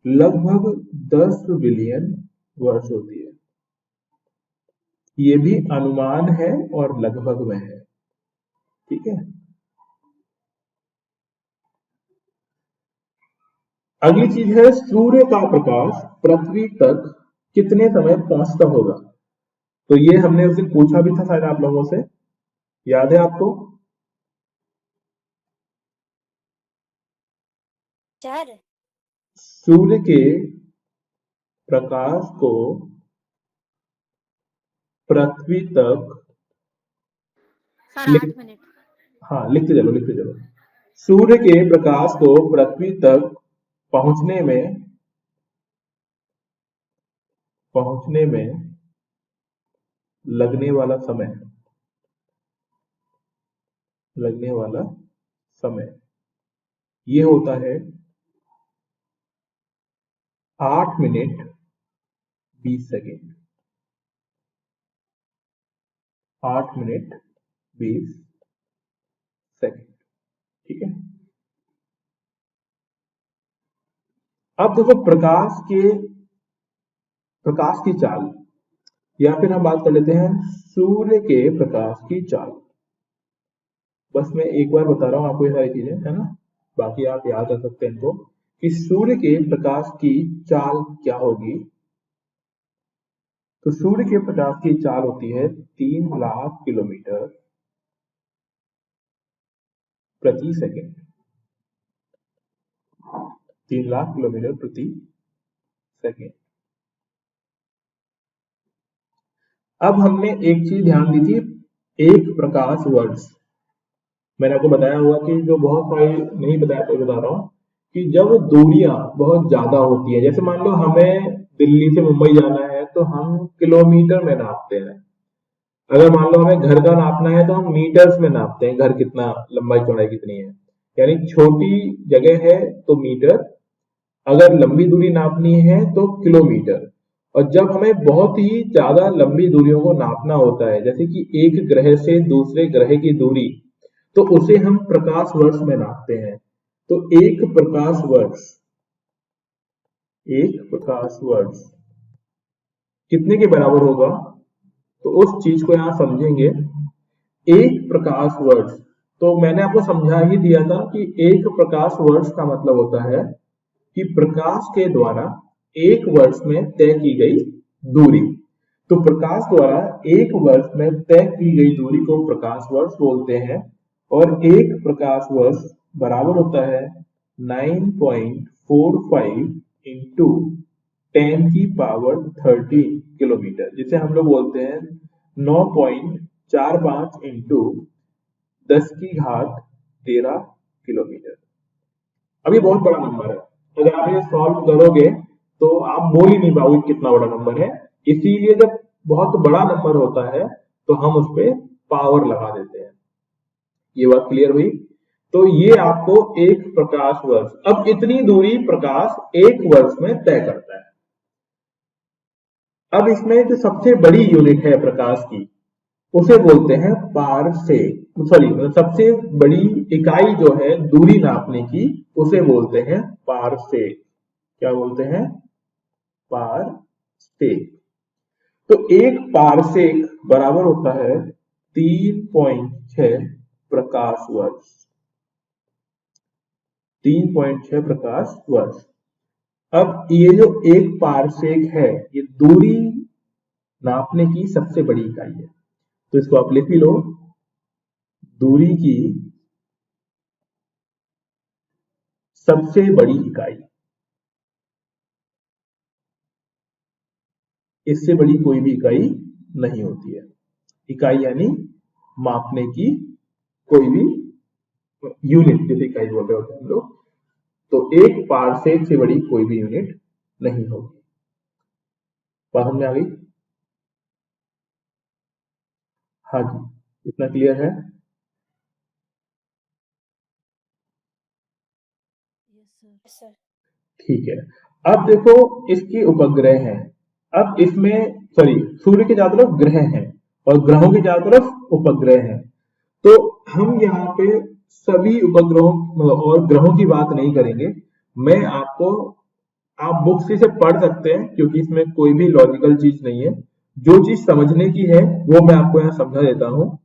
A: लगभग 10 बिलियन वर्ष होती है। ये भी अनुमान है और लगभग में है, ठीक है। अगली चीज है, सूर्य का प्रकाश पृथ्वी तक कितने समय पहुंचता होगा। तो ये हमने उस दिन पूछा भी था शायद आप लोगों से, याद है आपको। सूर्य के प्रकाश को पृथ्वी तक
B: सर 8 मिनट।
A: हाँ, लिखते चलो। सूर्य के प्रकाश को पृथ्वी तक पहुंचने में लगने वाला समय ये होता है 8 मिनट 20 सेकेंड, 8 मिनट 20 सेकेंड, ठीक है। अब देखो प्रकाश की चाल, या फिर हम बात कर लेते हैं सूर्य के प्रकाश की चाल। बस मैं एक बार बता रहा हूं आपको ये सारी चीजें, है ना, बाकी आप याद रख सकते हैं इनको, कि सूर्य के प्रकाश की चाल क्या होगी। तो सूर्य के प्रकाश की चाल होती है 3 लाख किलोमीटर प्रति सेकेंड, 3 लाख किलोमीटर प्रति सेकेंड। अब हमने एक चीज ध्यान दी थी, एक प्रकाश वर्ष। मैंने आपको बताया हुआ कि जो बहुत सारी नहीं बताया तो बता रहा हूं कि जब दूरियां बहुत ज्यादा होती है, जैसे मान लो हमें दिल्ली से मुंबई जाना है तो हम किलोमीटर में नापते हैं। अगर मान लो हमें घर का नापना है तो हम मीटर्स में नापते हैं, घर कितना लंबाई चौड़ाई कितनी है, यानी छोटी जगह है तो मीटर, अगर लंबी दूरी नापनी है तो किलोमीटर। और जब हमें बहुत ही ज्यादा लंबी दूरियों को नापना होता है, जैसे कि एक ग्रह से दूसरे ग्रह की दूरी, तो उसे हम प्रकाश वर्ष में नापते हैं। तो एक प्रकाश वर्ष कितने के बराबर होगा, तो उस चीज को यहां समझेंगे। एक प्रकाश वर्ष, तो मैंने आपको समझा ही दिया था कि एक प्रकाश वर्ष का मतलब होता है कि प्रकाश के द्वारा एक वर्ष में तय की गई दूरी। तो प्रकाश द्वारा एक वर्ष में तय की गई दूरी को प्रकाश वर्ष बोलते हैं। और एक प्रकाश वर्ष बराबर होता है 9.45 इंटू 10⁻13 किलोमीटर, जिसे हम लोग बोलते हैं 9.45 इंटू 10⁻13 किलोमीटर। अभी बहुत बड़ा नंबर है, अगर आप ये सॉल्व करोगे तो आप बोल ही नहीं पाओगे कितना बड़ा नंबर है। इसीलिए जब बहुत बड़ा नंबर होता है तो हम उस पर पावर लगा देते हैं। ये बात क्लियर हुई। तो ये आपको एक प्रकाश वर्ष, अब इतनी दूरी प्रकाश एक वर्ष में तय करता है। अब इसमें जो सबसे बड़ी यूनिट है प्रकाश की, उसे बोलते हैं पारसेक। सॉरी, सबसे बड़ी इकाई जो है दूरी नापने की, उसे बोलते हैं पारसेक। क्या बोलते हैं? पारसेक। तो एक पारसेक बराबर होता है 3.6 प्रकाश वर्ष। 3.6 प्रकाश वर्ष। अब ये जो एक पारसेक है, ये दूरी नापने की सबसे बड़ी इकाई है। तो इसको आप लिख भी लो, दूरी की सबसे बड़ी इकाई। इससे बड़ी कोई भी इकाई नहीं होती है। इकाई यानी मापने की कोई भी यूनिट, जैसे इकाई बोल रहे होते हैं हम लोग। तो एक पारसेक से बड़ी कोई भी यूनिट नहीं होगी। बात समझ में आ गई? हाँ जी, इतना क्लियर है? ठीक है। अब देखो, इसके उपग्रह हैं। अब इसमें, सॉरी, सूर्य के चारों तरफ ग्रह हैं और ग्रहों के चारों तरफ उपग्रह हैं। तो हम यहाँ पे सभी उपग्रहों मतलब और ग्रहों की बात नहीं करेंगे। मैं आपको, आप बुक से इसे पढ़ सकते हैं क्योंकि इसमें कोई भी लॉजिकल चीज नहीं है। जो चीज समझने की है वो मैं आपको यहाँ समझा देता हूँ।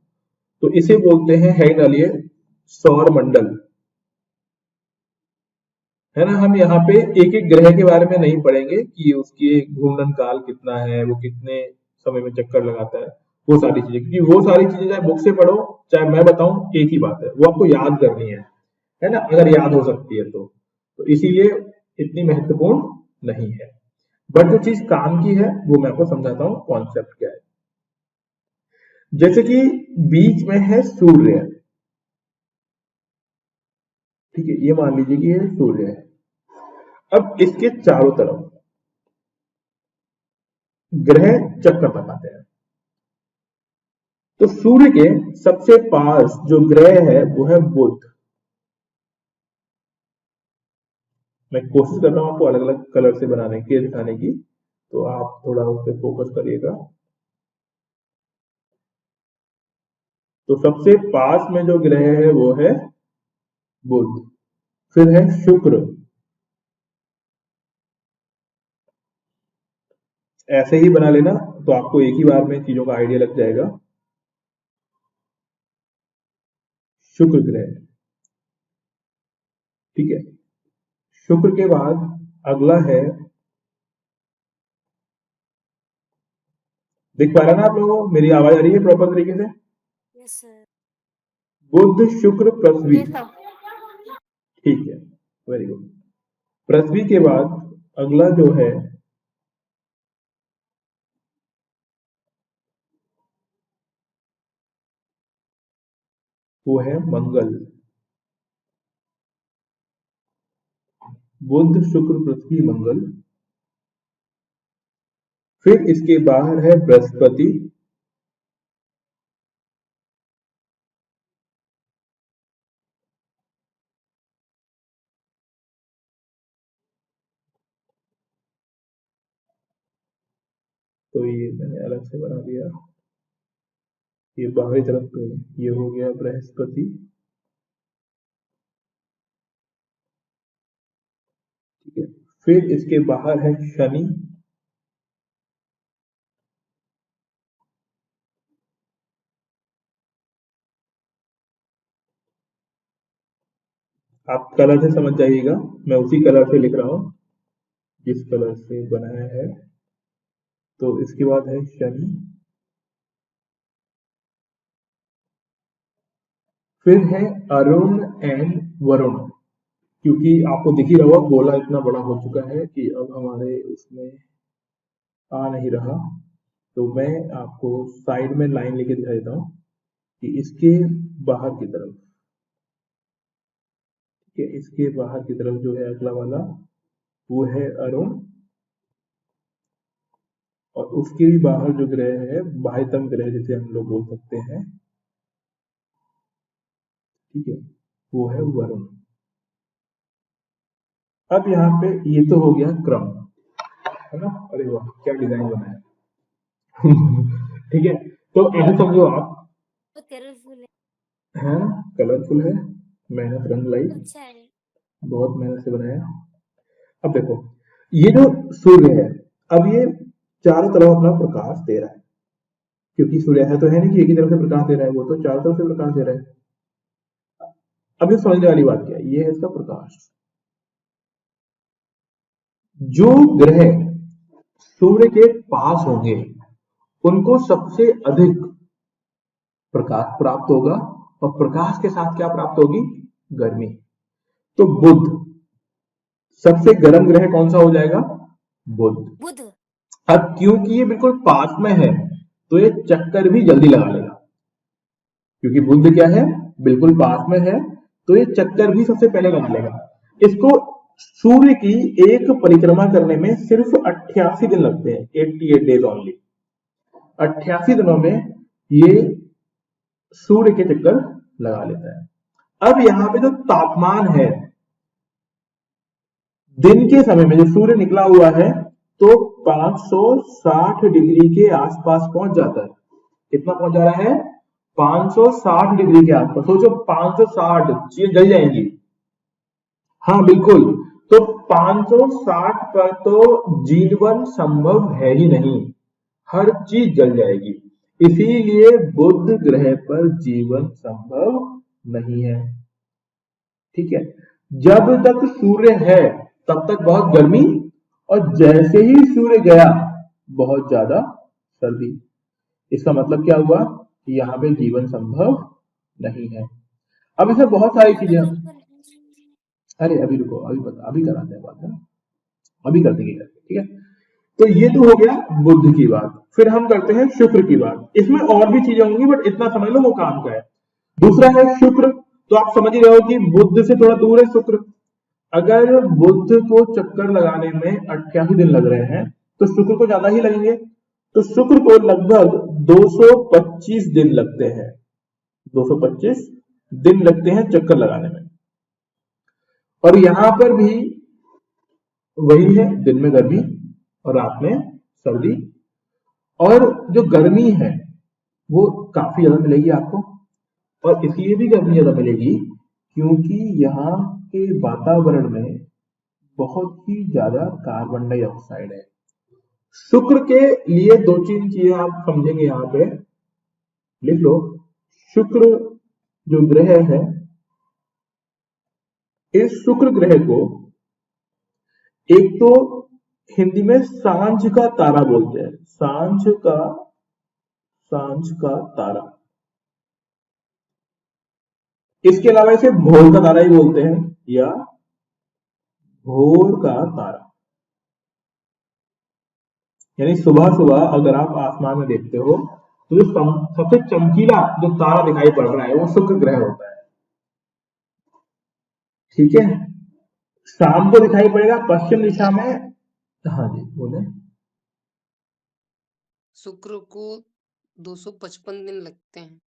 A: तो इसे बोलते हैं, है डालिए, सौर मंडल। है ना? हम यहाँ पे एक एक ग्रह के बारे में नहीं पढ़ेंगे कि उसकी घूर्णन काल कितना है, वो कितने समय में चक्कर लगाता है, वो सारी चीजें, क्योंकि वो सारी चीजें चाहे बुक से पढ़ो चाहे मैं बताऊं, एक ही बात है, वो आपको याद करनी है ना? अगर याद हो सकती है तो इसीलिए इतनी महत्वपूर्ण नहीं है। बट जो चीज काम की है वो मैं आपको समझाता हूँ कॉन्सेप्ट क्या है। जैसे कि बीच में है सूर्य, ठीक है, ये मान लीजिए कि ये सूर्य है। अब इसके चारों तरफ ग्रह चक्कर लगाते हैं। तो सूर्य के सबसे पास जो ग्रह है वो है बुध। मैं कोशिश कर रहा हूं आपको अलग अलग कलर से बनाने की, दिखाने की, तो आप थोड़ा उस पर फोकस करिएगा। तो सबसे पास में जो ग्रह है वो है बुध। फिर है शुक्र। ऐसे ही बना लेना तो आपको एक ही बार में चीजों का आइडिया लग जाएगा। शुक्र ग्रह, ठीक है। शुक्र के बाद अगला है, देख पा रहे ना आप लोगों को? मेरी आवाज आ रही है प्रॉपर तरीके से?
B: Yes sir.
A: बुध शुक्र पृथ्वी,
B: जी सर।
A: ठीक है, वेरी गुड। पृथ्वी के बाद अगला जो है वो है मंगल। बुध शुक्र पृथ्वी मंगल। फिर इसके बाहर है बृहस्पति। तो ये मैंने अलग से बना दिया, ये बाहरी तरफ पे, ये हो गया बृहस्पति। ठीक है। फिर इसके बाहर है शनि, आप कलर से समझ जाइएगा, मैं उसी कलर से लिख रहा हूं जिस कलर से बनाया है। तो इसके बाद है शनि, फिर है अरुण एंड वरुण। क्योंकि आपको दिख ही रहा होगा गोला इतना बड़ा हो चुका है कि अब हमारे उसमें आ नहीं रहा, तो मैं आपको साइड में लाइन लेके दिखा देता हूं कि इसके बाहर की तरफ, ठीक है, इसके बाहर की तरफ जो है अगला वाला वो है अरुण, और उसके भी बाहर जो ग्रह है बाह्यतम ग्रह जिसे हम लोग बोल सकते हैं, ठीक है, वो है वरुण। अब यहाँ पे ये तो हो गया क्रम, है ना। अरे वाह क्या डिजाइन बनाया ठीक है, तो ऐसे समझो आप,
B: तो कलरफुल है।
A: है कलरफुल है, मेहनत रंग लाई,
B: अच्छा है।
A: बहुत मेहनत से बनाया। अब देखो ये जो सूर्य है, अब ये चारों तरफ अपना प्रकाश दे रहा है, क्योंकि सूर्य है तो है नहीं कि एक ही तरफ से प्रकाश दे रहा है, वो तो चारों तरफ से प्रकाश दे रहा है। अब ये समझने वाली बात क्या है, ये है इसका प्रकाश। जो ग्रह सूर्य के पास होंगे उनको सबसे अधिक प्रकाश प्राप्त होगा, और प्रकाश के साथ क्या प्राप्त होगी, गर्मी। तो बुध सबसे गर्म ग्रह कौन सा हो जाएगा, बुध।
B: बुध।
A: अब क्योंकि ये बिल्कुल पास में है तो ये चक्कर भी जल्दी लगा लेगा, क्योंकि बुध क्या है, बिल्कुल पास में है, तो ये चक्कर भी सबसे पहले लगा लेगा। इसको सूर्य की एक परिक्रमा करने में सिर्फ 88 दिन लगते हैं, 88 डेज ओनली। 88 दिनों में ये सूर्य के चक्कर लगा लेता है। अब यहाँ पे जो तापमान है, दिन के समय में जो सूर्य निकला हुआ है तो 560 डिग्री के आसपास पहुंच जाता है। कितना पहुंच जा रहा है, 560 डिग्री के आसपास। सोचो 560 चीजें जल जाएंगी, हाँ बिल्कुल। तो 560 पर तो जीवन संभव है ही नहीं, हर चीज जल जाएगी। इसीलिए बुध ग्रह पर जीवन संभव नहीं है, ठीक है। जब तक सूर्य है तब तक बहुत गर्मी, और जैसे ही सूर्य गया बहुत ज्यादा सर्दी। इसका मतलब क्या हुआ कि यहाँ पे जीवन संभव नहीं है। अब इसमें बहुत सारी चीजें, अरे अभी रुको, अभी बता, अभी कराते हैं बात, है ना, अभी कर देंगे, ठीक है। तो ये तो हो गया बुध की बात। फिर हम करते हैं शुक्र की बात। इसमें और भी चीजें होंगी बट इतना समझ लो वो काम का है। दूसरा है शुक्र, तो आप समझ ही रहे हो कि बुध से थोड़ा दूर है शुक्र। अगर बुध को चक्कर लगाने में 88 दिन लग रहे हैं तो शुक्र को ज्यादा ही लगेंगे। तो शुक्र को लगभग 225 दिन लगते हैं, 225 दिन लगते हैं चक्कर लगाने में। और यहां पर भी वही है, दिन में गर्मी और रात में सर्दी। और जो गर्मी है वो काफी ज्यादा मिलेगी आपको, और इसलिए भी गर्मी ज्यादा मिलेगी क्योंकि यहाँ के वातावरण में बहुत ही ज्यादा कार्बन डाइऑक्साइड है। शुक्र के लिए दो तीन चीजें आप समझेंगे, यहाँ पे लिख लो। शुक्र जो ग्रह है, इस शुक्र ग्रह को एक तो हिंदी में सांझ का तारा बोलते हैं, सांझ का तारा। इसके अलावा इसे भोर का तारा ही बोलते हैं, या भोर का तारा। यानी सुबह सुबह अगर आप आसमान में देखते हो तो जो सबसे चमकीला जो तारा दिखाई पड़ रहा है वो शुक्र ग्रह होता है, ठीक है। शाम को दिखाई पड़ेगा पश्चिम दिशा में। हाँ जी बोले।
C: शुक्र को 255 दिन लगते हैं।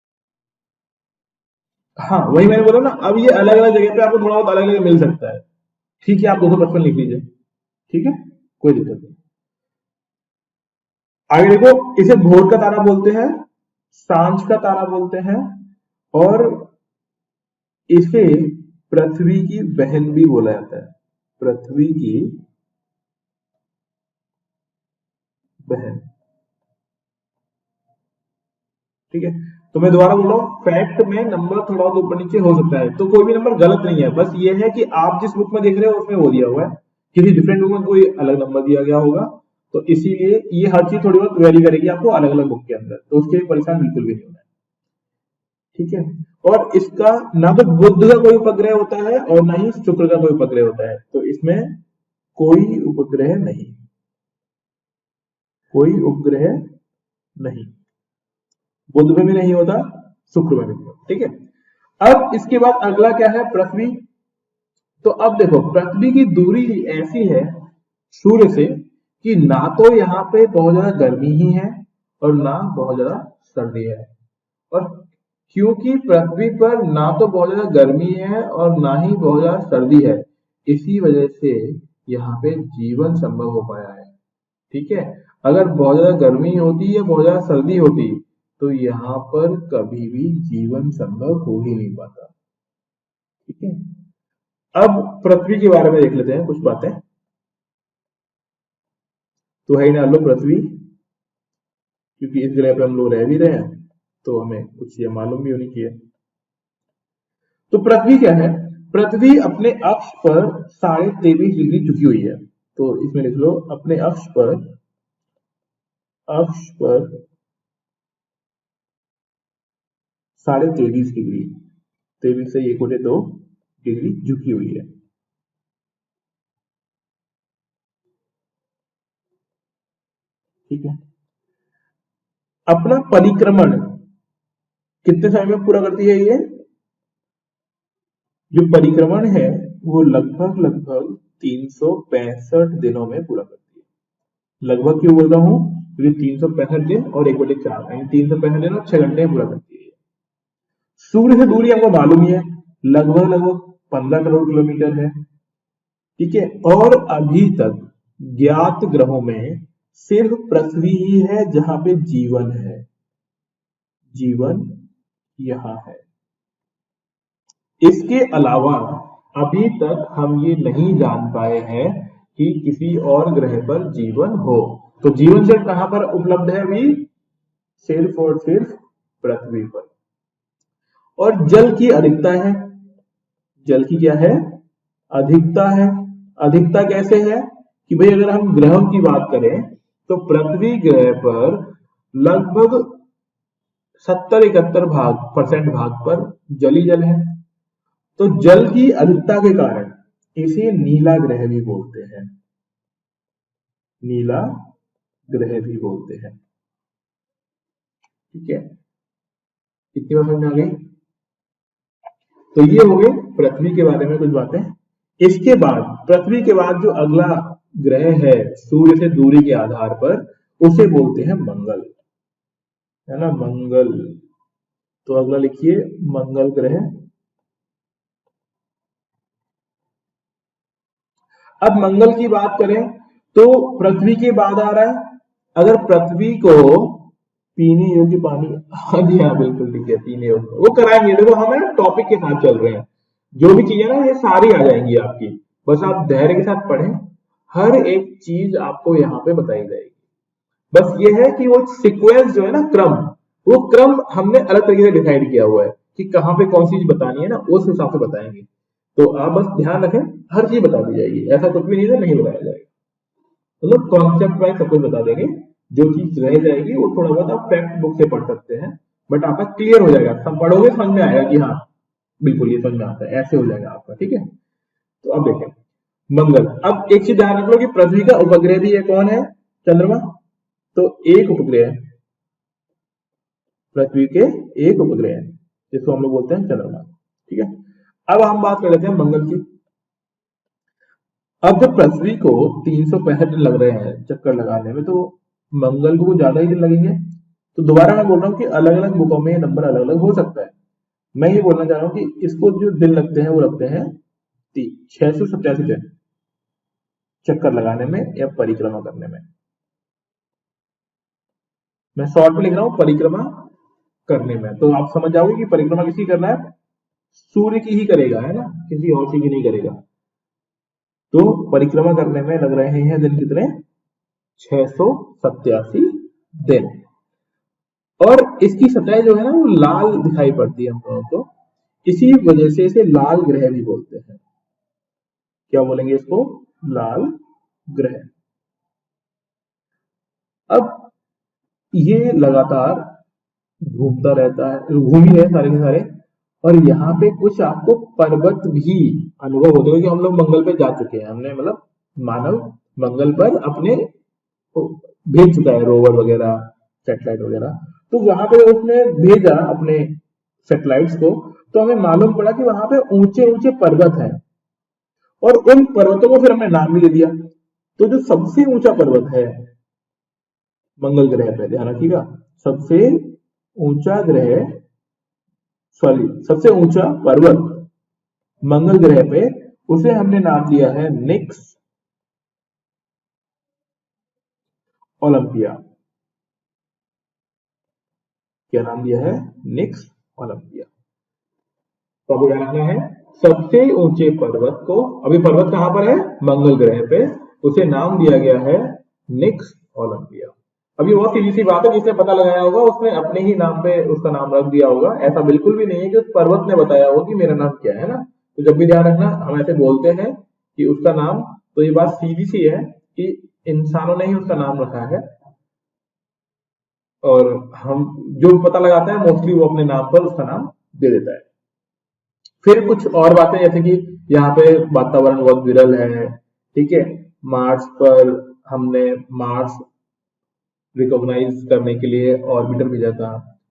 A: हाँ वही मैंने बोला ना, अब ये अलग अलग जगह पे आपको थोड़ा बहुत अलग अलग मिल सकता है, ठीक है। आप 255 लिख लीजिए, ठीक है, कोई दिक्कत नहीं। आगे देखो, इसे भोर का तारा बोलते हैं, सांझ का तारा बोलते हैं, और इसे पृथ्वी की बहन भी बोला जाता है। पृथ्वी की बहन। ठीक है, तो मैं दोबारा बोल रहा हूँ, फैक्ट में नंबर थोड़ा बहुत ऊपर नीचे हो सकता है, तो कोई भी नंबर गलत नहीं है, बस ये है कि आप जिस बुक में देख रहे हो उसमें वो दिया हुआ है, किसी डिफरेंट बुक में कोई अलग नंबर दिया गया होगा, तो इसीलिए ये हर चीज थोड़ी बहुत वेरी करेगी आपको अलग अलग बुक के अंदर, तो उसके लिए परेशान बिल्कुल भी नहीं होना है। ठीक है, और इसका ना तो बुध का कोई उपग्रह होता है और ना ही शुक्र का कोई उपग्रह होता है, तो इसमें कोई उपग्रह नहीं, कोई उपग्रह नहीं, बुध में भी नहीं होता, शुक्र में भी नहीं होता। ठीक है, अब इसके बाद अगला क्या है, पृथ्वी। तो अब देखो पृथ्वी की दूरी ऐसी है सूर्य से कि ना तो यहाँ पे बहुत ज्यादा गर्मी ही है और ना बहुत ज्यादा सर्दी है, और क्योंकि पृथ्वी पर ना तो बहुत ज्यादा गर्मी है और ना ही बहुत ज्यादा सर्दी है, इसी वजह से यहाँ पे जीवन संभव हो पाया है। ठीक है, अगर बहुत ज्यादा गर्मी होती या बहुत ज्यादा सर्दी होती तो यहाँ पर कभी भी जीवन संभव हो ही नहीं पाता। ठीक है, अब पृथ्वी के बारे में देख लेते हैं कुछ बातें। तो है ना लो पृथ्वी, क्योंकि इस ग्रह पे हम लोग रह भी रहे हैं तो हमें कुछ ये मालूम भी होनी चाहिए। तो पृथ्वी क्या है, पृथ्वी अपने अक्ष पर 23.5 डिग्री झुकी हुई है, तो इसमें लिख लो अपने अक्ष पर 23.5 डिग्री, 23 से 1/2 डिग्री झुकी हुई है। ठीक है, अपना परिक्रमण कितने समय में पूरा करती है ये, जो परिक्रमण है वो लगभग 365 दिनों में पूरा करती है। लगभग क्यों बोल रहा हूं, क्योंकि 365 दिन और 1/4 यानी 365 दिन और 6 घंटे में पूरा करती है। सूर्य से दूरी हमको मालूम ही है, लगभग 15 करोड़ किलोमीटर है। ठीक है, और अभी तक ज्ञात ग्रहों में सिर्फ पृथ्वी ही है जहां पे जीवन है, जीवन यहां है। इसके अलावा अभी तक हम ये नहीं जान पाए हैं कि किसी और ग्रह पर जीवन हो। तो जीवन सिर्फ कहां पर उपलब्ध है अभी, सिर्फ और सिर्फ पृथ्वी पर। और जल की अधिकता है, जल की क्या है, अधिकता है। अधिकता कैसे है कि भाई अगर हम ग्रहों की बात करें तो पृथ्वी ग्रह पर लगभग 70-71% भाग पर जल ही जल है। तो जल की अधिकता के कारण इसे नीला ग्रह भी बोलते हैं, नीला ग्रह भी बोलते हैं। ठीक है, कितनी बात समझ में आ गई। तो ये हो गई पृथ्वी के बारे में कुछ बातें। इसके बाद पृथ्वी के बाद जो अगला ग्रह है सूर्य से दूरी के आधार पर, उसे बोलते हैं मंगल, है ना, मंगल। तो अगला लिखिए मंगल ग्रह। अब मंगल की बात करें तो पृथ्वी के बाद आ रहा है, अगर पृथ्वी को पीने योग्य पानी, हाँ जी हाँ बिल्कुल ठीक है, पीने योग्य वो कराएंगे। देखो हम है ना टॉपिक के साथ चल रहे हैं, जो भी चीजें ना ये सारी आ जाएंगी आपकी, बस आप धैर्य के साथ पढ़ें, हर एक चीज आपको यहाँ पे बताई जाएगी। बस ये है कि वो सीक्वेंस जो है ना, क्रम, वो क्रम हमने अलग तरीके से डिसाइड किया हुआ है कि कहाँ पे कौन सी चीज बतानी है ना, उस हिसाब से बताएंगे। तो आप बस ध्यान रखें, हर चीज बता दी जाएगी, ऐसा कुछ भी नहीं है नहीं बताया जाएगा, मतलब कॉन्सेप्ट वाइज सब कुछ बता देंगे। जो चीज रह जाएगी वो थोड़ा बहुत आप फैक्ट बुक से पढ़ सकते हैं, बट आपका क्लियर हो जाएगा, सब पढ़ोगे समझ में आएगा कि हाँ बिल्कुल ये समझ में आता है, ऐसे हो जाएगा आपका। ठीक है, तो अब देखें मंगल। अब एक चीज ध्यान रख लो कि पृथ्वी का उपग्रह भी है, कौन है, चंद्रमा। तो एक उपग्रह, पृथ्वी के एक उपग्रह है जिसको हम लोग बोलते हैं चंद्रमा। ठीक है, अब हम बात कर लेते हैं मंगल की। अब जब पृथ्वी को 365 दिन लग रहे हैं चक्कर लगाने में, तो मंगल को ज्यादा ही दिन लगेंगे। तो दोबारा मैं बोल रहा हूँ कि अलग अलग बुकों में ये नंबर अलग अलग हो सकता है। मैं ये बोलना चाह रहा हूँ कि इसको जो दिन लगते हैं वो लगते हैं 687 दिन चक्कर लगाने में या परिक्रमा करने में। मैं शॉर्ट में लिख रहा हूं परिक्रमा करने में, तो आप समझ जाओगे कि परिक्रमा किसी करना है, सूर्य की ही करेगा, है ना, किसी और चीज की नहीं करेगा। तो परिक्रमा करने में लग रहे हैं दिन कितने? 687 दिन। और इसकी सतह जो है ना वो लाल दिखाई पड़ती है हम लोगों को, इसी वजह से इसे लाल ग्रह भी बोलते हैं। क्या बोलेंगे इसको? लाल ग्रह। अब ये लगातार घूमता रहता है, घूम ही रहे सारे के सारे, और यहाँ पे कुछ आपको पर्वत भी अनुभव होते हैं कि हम लोग मंगल पे जा चुके हैं, हमने मतलब मानव मंगल पर अपने भेज चुका है रोवर वगैरह, सैटेलाइट वगैरह। तो वहां पे उसने भेजा अपने सैटेलाइट्स को, तो हमें मालूम पड़ा कि वहां पे ऊंचे ऊंचे पर्वत हैं, और उन पर्वतों को फिर हमने नाम भी दे दिया। तो जो सबसे ऊंचा पर्वत है मंगल ग्रह पे, ध्यान रखिएगा, सबसे ऊंचा ग्रह, सॉरी सबसे ऊंचा पर्वत मंगल ग्रह पे, उसे हमने नाम दिया है निक्स ओलंपिया। क्या नाम दिया है? निक्स ओलंपिया। तो अब क्या रखना है? सबसे ऊंचे पर्वत को, अभी पर्वत कहां पर है? मंगल ग्रह पे, उसे नाम दिया गया है निक्स ओलंपिया। अभी बहुत सीधी सी बात है, जिसने पता लगाया होगा उसने अपने ही नाम पे उसका नाम रख दिया होगा। ऐसा बिल्कुल भी नहीं है कि उस पर्वत ने बताया होगा कि मेरा नाम क्या है ना। तो जब भी ध्यान रखना, हम ऐसे बोलते हैं कि उसका नाम, तो ये बात सीधी सी है कि इंसानों ने ही उसका नाम रखा है, और हम जो पता लगाते हैं मोस्टली वो अपने नाम पर उसका नाम दे देता है। फिर कुछ और बातें, जैसे कि यहाँ पे वातावरण बहुत विरल है, ठीक है, मार्स पर हमने मार्स रिकॉग्नाइज करने के लिए ऑर्बिटर भेजा था,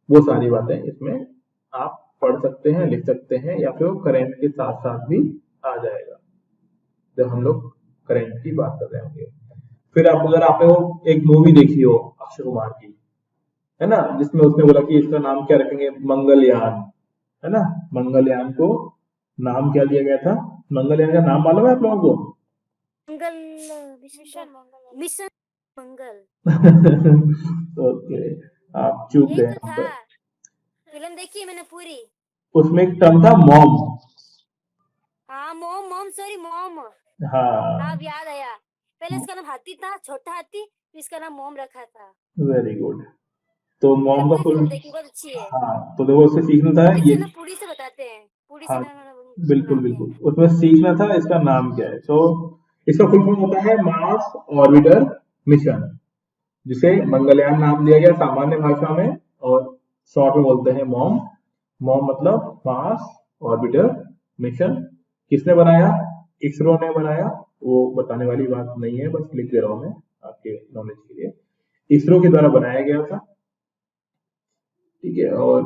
A: वो सारी बातें इसमें आप पढ़ सकते हैं, लिख सकते हैं, या फिर करंट के साथ साथ भी आ जाएगा जब हम लोग करंट की बात कर रहे होंगे। फिर आप अगर आपने वो एक मूवी देखी हो अक्षय कुमार की, है ना, जिसमें उसने बोला कि इसका नाम क्या रखेंगे? मंगलयान, है ना। मंगलयान को नाम क्या दिया गया था? मंगलयान का नाम मालूम है आप लोगों को?
B: मंगल मिशन मिशन मंगल।
A: ओके, आप चूक
B: यही
A: गए
B: तो
A: यहाँ
B: था,
A: पे।
B: फिल्म देखी है मैंने पूरी।
A: उसमें एक टर्म था मॉम।
B: हाँ मॉम मॉम सॉरी मॉम।
A: हाँ,
B: अब याद आया, पहले इसका नाम हाथी था, छोटा हाथी, फिर इसका नाम मॉम रखा था।
A: Very good. तो
B: मैंने
A: मॉम का
B: पूरी
A: फुल,
B: फिल्म देखी, बहुत अच्छी है।
A: हाँ, तो देखो उससे सीखना था ये।
B: पूरी से बताते हैं, पूरी से
A: हाँ,
B: मतलब
A: बिल्कुल
B: सुनाते
A: बिल्कुल,
B: हैं।
A: उसमें सीखना था इसका नाम क्या है। तो इसका फुल फॉर्म होता है मार्स ऑर्बिटर मिशन, जिसे मंगलयान नाम दिया गया सामान्य भाषा में, और शॉर्ट में बोलते हैं मॉम। मॉम मतलब मार्स ऑर्बिटर मिशन। किसने बनाया? इसरो ने बनाया। वो बताने वाली बात नहीं है, बस लिख दे रहा हूं मैं आपके नॉलेज के लिए। इसरो के द्वारा बनाया गया था, ठीक है, और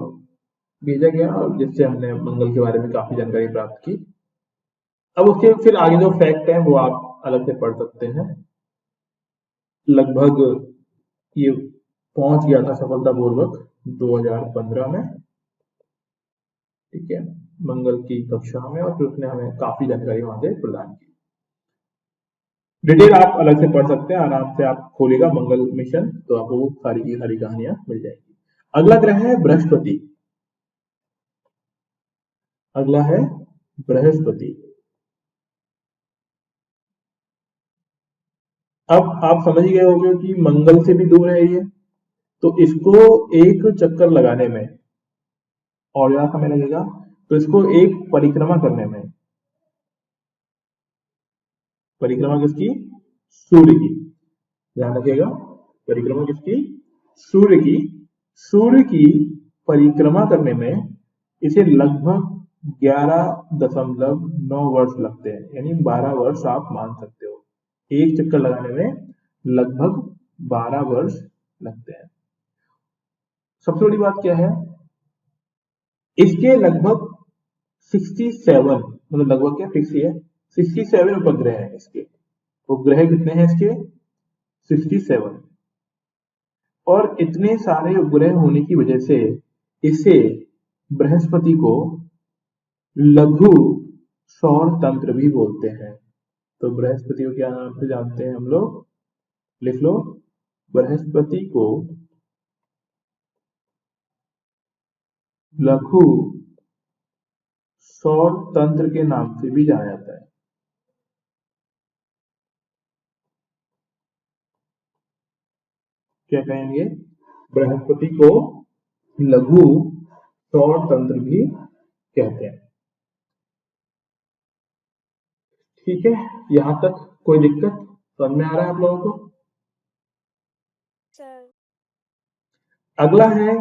A: भेजा गया, और जिससे हमने मंगल के बारे में काफी जानकारी प्राप्त की। अब उसके फिर आगे जो फैक्ट है वो आप अलग से पढ़ सकते हैं। लगभग ये पहुंच गया था सफलतापूर्वक 2015 में, ठीक है, मंगल की कक्षा में, और फिर उसने हमें काफी जानकारी वहां से प्रदान की। डिटेल आप अलग से पढ़ सकते हैं, आराम से आप खोलेगा मंगल मिशन तो आपको सारी की सारी कहानियां मिल जाएगी। अगला ग्रह है बृहस्पति। अगला है बृहस्पति। अब आप समझ गए होंगे कि मंगल से भी दूर है ये, तो इसको एक चक्कर लगाने में और ज्यादा समय लगेगा, तो इसको एक परिक्रमा करने में, परिक्रमा किसकी? सूर्य की। ध्यान रखिएगा, परिक्रमा किसकी? सूर्य की। सूर्य की परिक्रमा करने में इसे लगभग 11.9 वर्ष लगते हैं, यानी 12 वर्ष आप मान सकते हो। एक चक्कर लगाने में लगभग 12 वर्ष लगते हैं। सबसे बड़ी बात क्या है? इसके लगभग 67, मतलब लगभग क्या फिक्स ही है, 67 उपग्रह हैं इसके। उपग्रह कितने हैं इसके? 67। और इतने सारे उपग्रह होने की वजह से इसे, बृहस्पति को, लघु सौर तंत्र भी बोलते हैं। तो बृहस्पति को क्या नाम से जानते हैं हम लोग? लिख लो, बृहस्पति को लघु सौर तंत्र के नाम से भी जाना जाता है। क्या कहेंगे, बृहस्पति को लघु सौर तंत्र भी कहते हैं। ठीक है, यहां तक कोई दिक्कत समझ में आ रहा है आप लोगों को?
B: सर
A: अगला है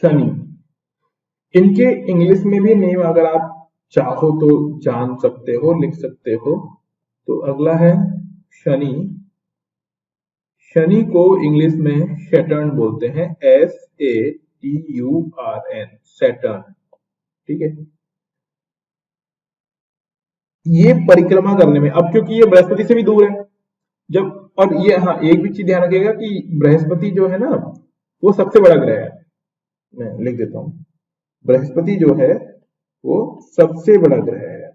A: शनि। इनके इंग्लिश में भी नेम अगर आप चाहो तो जान सकते हो, लिख सकते हो। तो अगला है शनि। शनि को इंग्लिश में सैटर्न बोलते हैं, SATURN, सैटर्न। ठीक है, ये परिक्रमा करने में, अब क्योंकि ये बृहस्पति से भी दूर है, जब, और ये, हाँ एक भी चीज ध्यान रखिएगा कि बृहस्पति जो है ना वो सबसे बड़ा ग्रह है। मैं लिख देता हूं, बृहस्पति जो है वो सबसे बड़ा ग्रह है।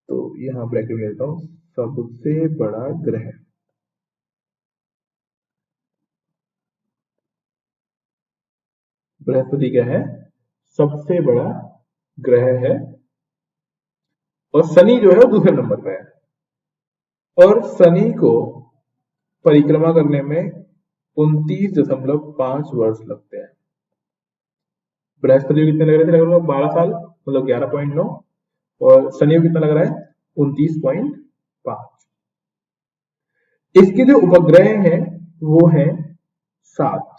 A: तो यहां ब्रैकेट में लेता हूं, सबसे बड़ा ग्रह। बृहस्पति क्या है, सबसे बड़ा ग्रह है, और शनि जो है वो दूसरे नंबर पे है। और शनि को परिक्रमा करने में 29.5 वर्ष लगते हैं। बृहस्पति को कितने लग रहे थे, लगभग 12 साल, मतलब 11.9, और शनि को कितना लग रहा है, 29.5। इसके जो उपग्रह हैं वो हैं 7।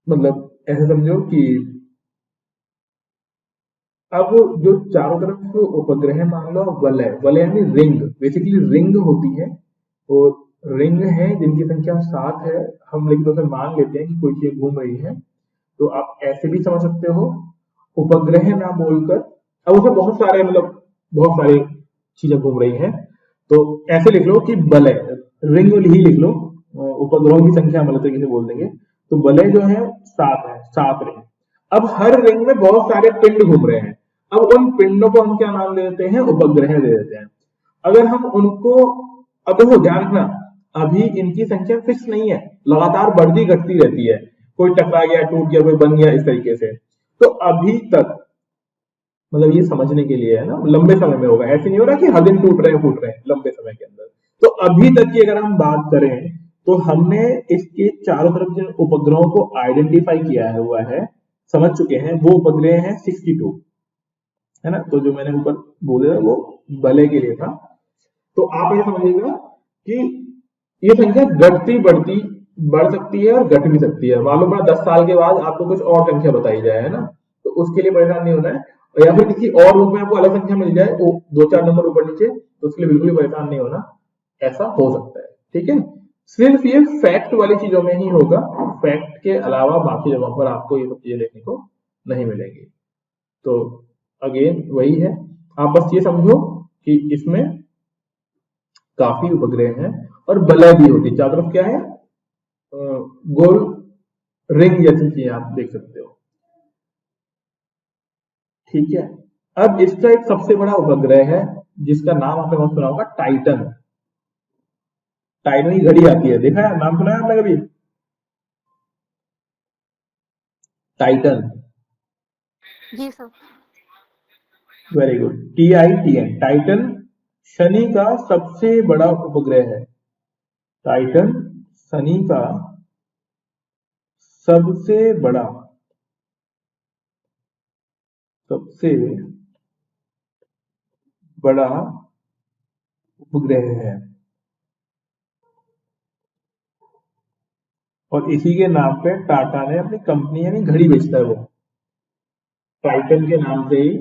A: मतलब ऐसे समझो कि अब जो चारों तरफ उपग्रह, मान लो वलय, वलय यानी रिंग, बेसिकली रिंग होती है, और रिंग है जिनकी संख्या 7 है। हम लेकिन उसे मान लेते हैं कि कोई चीज घूम रही है, तो आप ऐसे भी समझ सकते हो, उपग्रह ना बोलकर। अब उसमें बहुत सारे, मतलब बहुत सारी चीजें घूम रही हैं, तो ऐसे लिख लो कि वलय, रिंग ही लिख लो, उपग्रहों की संख्या हम अलग तरीके से बोल देंगे। तो वलय जो है 7 है, 7 रिंग। अब हर रिंग में बहुत सारे पिंड घूम रहे हैं। अब उन पिंडों को हम क्या नाम दे देते हैं, उपग्रह दे देते हैं। अगर हम उनको, अब देखो ध्यान रखना, अभी इनकी संख्या फिक्स नहीं है, लगातार बढ़ती घटती रहती है, कोई टकरा गया, टूट गया, कोई बन गया, इस तरीके से। तो अभी तक, मतलब ये समझने के लिए है ना, लंबे समय में होगा, ऐसे नहीं हो रहा कि हर दिन टूट रहे हैं, फूट रहे हैं, लंबे समय के अंदर। तो अभी तक की अगर हम बात करें, तो हमने इसके चारों तरफ जिन उपग्रहों को आइडेंटिफाई किया हुआ है, समझ चुके हैं, वो उपग्रह है 62, है ना। तो जो मैंने ऊपर बोला वो वलय के लिए था। तो आप ये समझिएगा कि ये संख्या घटती बढ़ती बढ़ सकती है और घट भी सकती है। मालूम पड़ा 10 साल के बाद आपको कुछ और संख्या बताई जाए, है ना, तो उसके लिए परेशान नहीं होना है। या फिर किसी और रूप में आपको अलग संख्या मिल जाए, वो 2-4 नंबर ऊपर नीचे, तो उसके लिए बिल्कुल भी परेशान नहीं होना, ऐसा हो सकता है। ठीक है, सिर्फ ये फैक्ट वाली चीजों में ही होगा, फैक्ट के अलावा बाकी जगहों पर आपको ये सब चीजें देखने को नहीं मिलेंगी। तो अगेन वही है, आप बस ये समझो कि इसमें काफी उपग्रह हैं, और वलय भी होती है, चारों तरफ क्या है, गोल रिंग जैसी चीजें आप देख सकते हो। ठीक है, अब इसका एक सबसे बड़ा उपग्रह है जिसका नाम आपने बहुत सुना होगा, टाइटन। टाइटन की घड़ी आती है, देखा है, नाम सुना है आपने कभी, टाइटन?
B: जी sir.
A: Very good, TITN, Titan शनि का सबसे बड़ा उपग्रह है। टाइटन शनि का सबसे बड़ा उपग्रह है, और इसी के नाम पे टाटा ने अपनी कंपनी यानी घड़ी बेचता है, वो टाइटन के नाम से ही।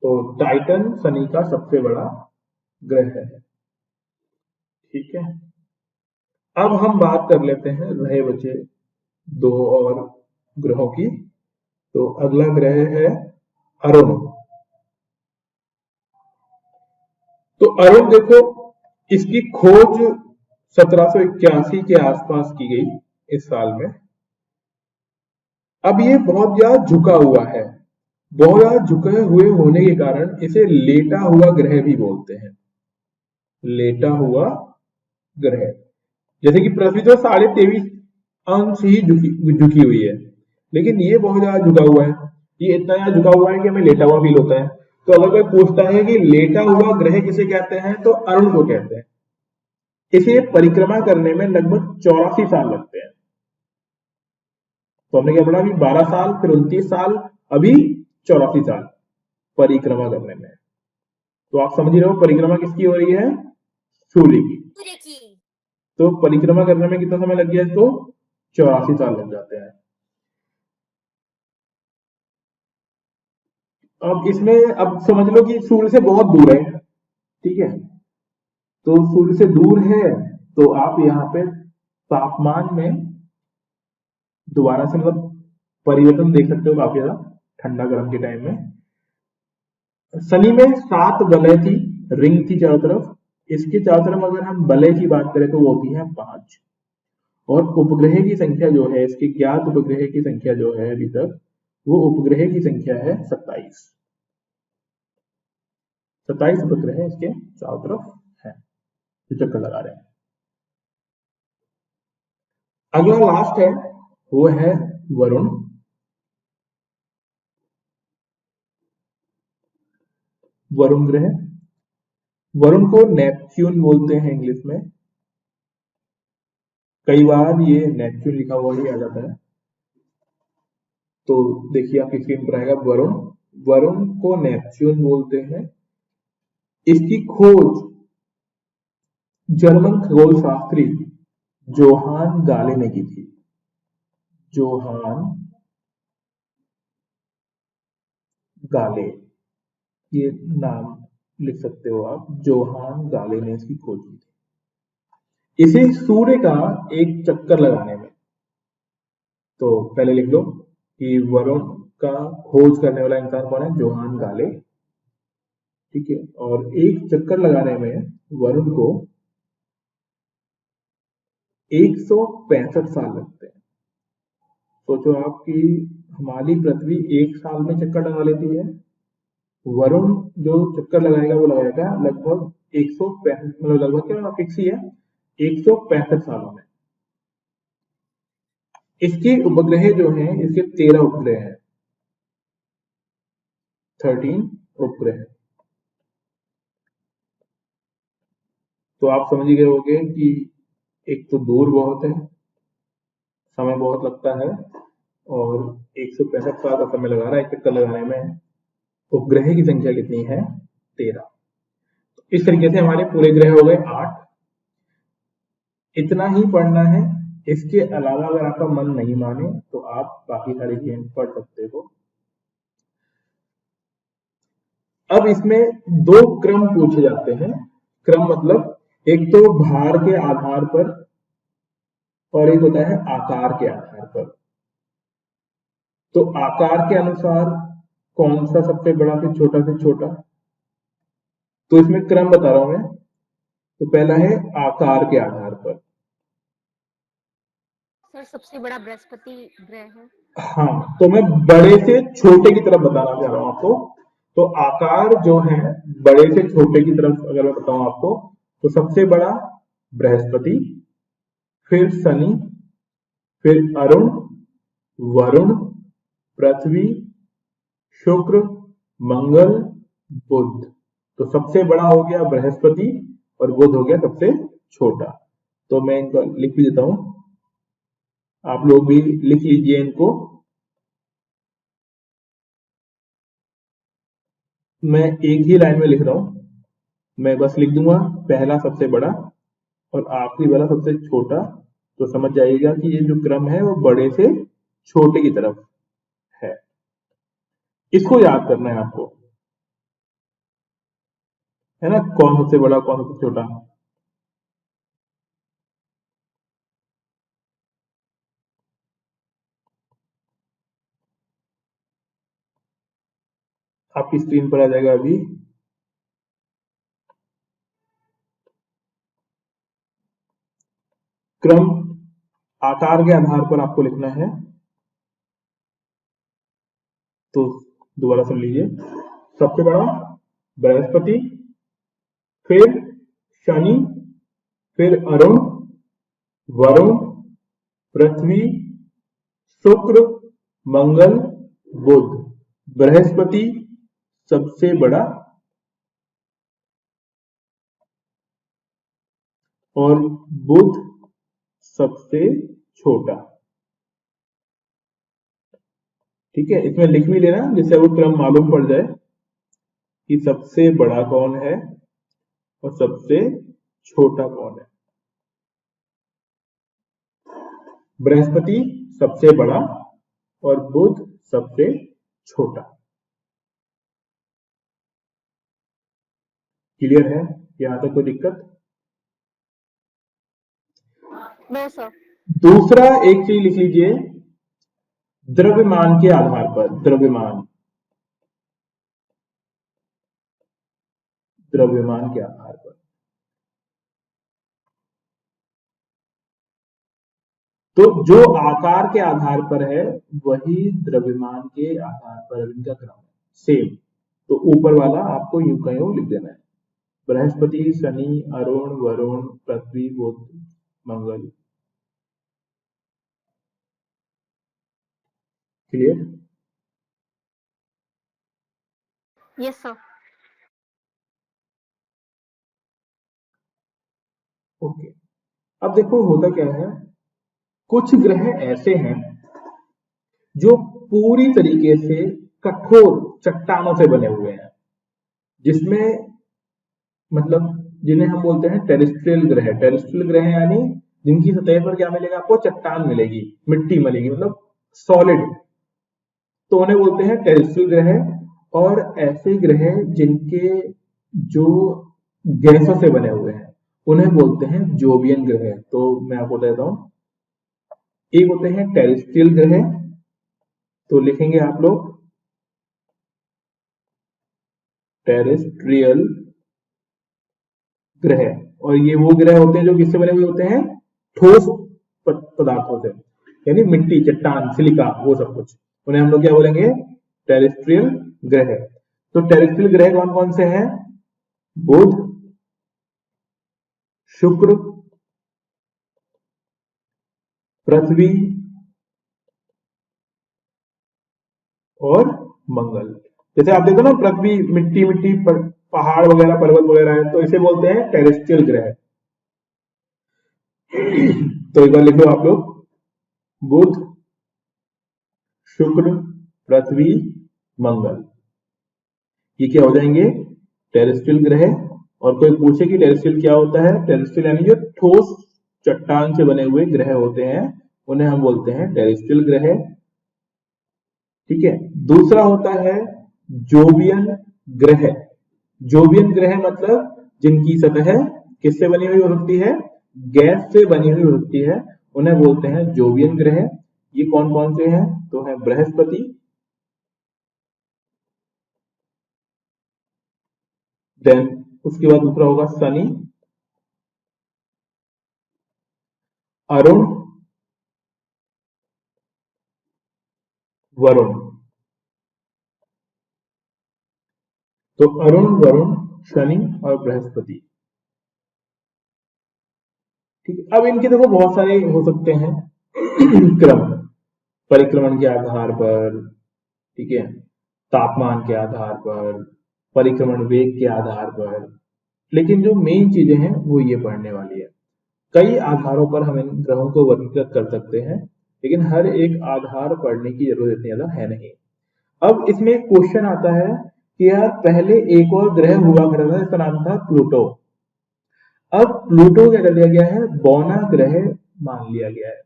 A: तो टाइटन शनि का सबसे बड़ा ग्रह है। ठीक है, अब हम बात कर लेते हैं, रहे बचे 2 और ग्रहों की। तो अगला ग्रह है अरुण। तो अरुण देखो, इसकी खोज 1781 के आसपास की गई इस साल में। अब ये बहुत ज्यादा झुका हुआ है, बहुत ज्यादा झुके हुए होने के कारण इसे लेटा हुआ ग्रह भी बोलते हैं। लेटा हुआ ग्रह, जैसे कि पृथ्वी तो 23.5 अंश ही झुकी हुई है, लेकिन ये बहुत ज्यादा झुका हुआ है। ये इतना ज्यादा झुका हुआ है कि हमें लेटा हुआ फील होता है। तो अगर कोई पूछता है कि लेटा हुआ ग्रह किसे कहते हैं, तो अरुण को कहते हैं। इसे परिक्रमा करने में लगभग 84 साल लगते हैं। तो हमने क्या पढ़ा अभी 12 साल, फिर 29 साल, अभी 84 साल परिक्रमा करने में। तो आप समझ रहे हो परिक्रमा किसकी हो रही है? सूर्य की। तो परिक्रमा करने में कितना समय लग गया इसको? 84 साल लग जाते हैं। अब इसमें अब समझ लो कि सूर्य से बहुत दूर है, ठीक है, तो सूर्य से दूर है तो आप यहाँ पे तापमान में दोबारा से मतलब परिवर्तन देख सकते हो काफी ज्यादा ठंडा गर्म के टाइम में। शनि में 7 वलय थी, रिंग थी चारों तरफ। इसके चारों तरफ अगर हम वलय की बात करें तो वो होती है 5। और उपग्रह की संख्या जो है, इसके ज्ञात उपग्रह की संख्या जो है अभी तक, वो उपग्रह की संख्या है 27। 27 उपग्रह इसके चारों तरफ है जो चक्कर लगा रहे हैं। अगला लास्ट है वो है वरुण। वरुण ग्रह, वरुण को नेपच्यून बोलते हैं इंग्लिश में। कई बार ये नेपच्यून लिखा हुआ ही आ जाता है। तो देखिए आपकी स्क्रीन पर आएगा वरुण। वरुण को नेपच्यून बोलते हैं। इसकी खोज जर्मन खगोल शास्त्री जोहान गाले ने की थी। जोहान गाले, ये नाम लिख सकते हो आप। जोहान गाले ने इसकी खोज की थी। इसे सूर्य का एक चक्कर लगाने में, तो पहले लिख लो कि वरुण का खोज करने वाला इंसान कौन है? जोहान गाले, ठीक है। और एक चक्कर लगाने में वरुण को 165 साल लगते हैं। सोचो आप कि हमारी पृथ्वी 1 साल में चक्कर लगा लेती है, वरुण जो चक्कर लगाएगा वो लगाएगा लगभग 165, मतलब लगभग क्या फिक्स ही है 165 सालों में। इसके उपग्रह जो हैं, इसके 13 उपग्रह हैं, 13 उपग्रह। तो आप समझ गए होंगे कि एक तो दूर बहुत है, समय बहुत लगता है, और 165 साल का समय लगा रहा है एक चक्कर लगाने में। उपग्रह की संख्या कितनी है? 13। इस तरीके से हमारे पूरे ग्रह हो गए 8। इतना ही पढ़ना है। इसके अलावा अगर आपका मन नहीं माने तो आप बाकी सारी चीजें पढ़ सकते हो। अब इसमें 2 क्रम पूछे जाते हैं। क्रम मतलब एक तो भार के आधार पर और एक होता है आकार के आधार पर। तो आकार के अनुसार कौन सा सबसे बड़ा फिर छोटा फिर छोटा, तो इसमें क्रम बता रहा हूं मैं। तो पहला है आकार के आधार पर।
B: सर सबसे बड़ा बृहस्पति ग्रह है।
A: हाँ, तो मैं बड़े से छोटे की तरफ बताना चाह रहा हूं आपको। तो आकार जो है बड़े से छोटे की तरफ अगर मैं बताऊं आपको, तो सबसे बड़ा बृहस्पति, फिर शनि, फिर अरुण, वरुण, पृथ्वी, शुक्र, मंगल, बुध। तो सबसे बड़ा हो गया बृहस्पति और बुध हो गया सबसे छोटा। तो मैं इनको लिख भी देता हूं, आप लोग भी लिख लीजिए इनको। मैं एक ही लाइन में लिख रहा हूं, मैं बस लिख दूंगा पहला सबसे बड़ा और आखिरी वाला सबसे छोटा। तो समझ जाइएगा कि ये जो क्रम है वो बड़े से छोटे की तरफ है। इसको याद करना है आपको, है ना, कौन सबसे बड़ा कौन सबसे छोटा। आपकी स्क्रीन पर आ जाएगा अभी। क्रम आकार के आधार पर आपको लिखना है। तो दोबारा सुन लीजिए, सबसे बड़ा बृहस्पति, फिर शनि, फिर अरुण, वरुण, पृथ्वी, शुक्र, मंगल, बुध। बृहस्पति सबसे बड़ा और बुध सबसे छोटा। ठीक है, इसमें लिख भी लेना जिससे वो क्रम मालूम पड़ जाए कि सबसे बड़ा कौन है और सबसे छोटा कौन है। बृहस्पति सबसे बड़ा और बुध सबसे छोटा। क्लियर है? यहां तक कोई दिक्कत?
B: No sir.
A: दूसरा एक चीज लिख लीजिए, द्रव्यमान के आधार पर। द्रव्यमान के आधार पर। तो जो आकार के आधार पर है वही द्रव्यमान के आधार पर इनका क्रम है सेम। तो ऊपर वाला आपको यूं का यूं लिख देना है, बृहस्पति, शनि, अरुण, वरुण, पृथ्वी, बुध, मंगल। क्लियर?
B: Yes sir.
A: ओके। अब देखो होता क्या है, कुछ ग्रह ऐसे हैं जो पूरी तरीके से कठोर चट्टानों से बने हुए हैं, जिसमें मतलब जिन्हें हम बोलते हैं टेरेस्ट्रियल ग्रह। टेरेस्ट्रियल ग्रह यानी जिनकी सतह पर क्या मिलेगा आपको? चट्टान मिलेगी, मिट्टी मिलेगी, मतलब सॉलिड। तो उन्हें बोलते हैं टेरेस्ट्रियल ग्रह। और ऐसे ग्रह जिनके जो गैसों से बने हुए हैं उन्हें बोलते हैं जोवियन ग्रह। तो मैं आपको देता हूं, एक होते हैं टेरेस्ट्रियल ग्रह, तो लिखेंगे आप लोग टेरेस्ट्रियल ग्रह। और ये वो ग्रह होते हैं जो किससे बने हुए होते हैं? ठोस पदार्थों से, यानी मिट्टी, चट्टान, सिलिका, वो सब कुछ। उन्हें हम लोग क्या बोलेंगे? टेरेस्ट्रियल ग्रह। तो टेरेस्ट्रियल ग्रह कौन कौन से हैं? बुध, शुक्र, पृथ्वी और मंगल। जैसे आप देखो ना, पृथ्वी मिट्टी मिट्टी पहाड़ वगैरह, पर्वत वगैरह है, तो इसे बोलते हैं टेरेस्ट्रियल ग्रह। तो एक बार लिख लो आप लोग, बुध, शुक्र, पृथ्वी, मंगल, ये क्या हो जाएंगे? टेरेस्ट्रियल ग्रह। और कोई पूछे कि टेरेस्ट्रियल क्या होता है? टेरेस्ट्रियल यानी जो ठोस चट्टान से बने हुए ग्रह होते हैं उन्हें हम बोलते हैं टेरेस्ट्रियल ग्रह। ठीक है। दूसरा होता है जोवियन ग्रह। जोवियन ग्रह मतलब जिनकी सतह किससे बनी हुई होती है? गैस से बनी हुई होती है, उन्हें बोलते हैं जोवियन ग्रह। ये कौन कौन से हैं? तो है बृहस्पति, देन उसके बाद दूसरा होगा शनि, अरुण, वरुण। तो अरुण, वरुण, शनि और बृहस्पति। ठीक है। अब इनके देखो बहुत सारे हो सकते हैं क्रम, परिक्रमण के आधार पर, ठीक है, तापमान के आधार पर, परिक्रमण वेग के आधार पर। लेकिन जो मेन चीजें हैं वो ये पढ़ने वाली है। कई आधारों पर हम इन ग्रहों को वर्गीकृत कर सकते हैं, लेकिन हर एक आधार पढ़ने की जरूरत इतनी ज्यादा है नहीं। अब इसमें एक क्वेश्चन आता है कि यार पहले एक और ग्रह हुआ करता था, इसका नाम था प्लूटो। अब प्लूटो क्या कर दिया गया है? बौना ग्रह मान लिया गया है।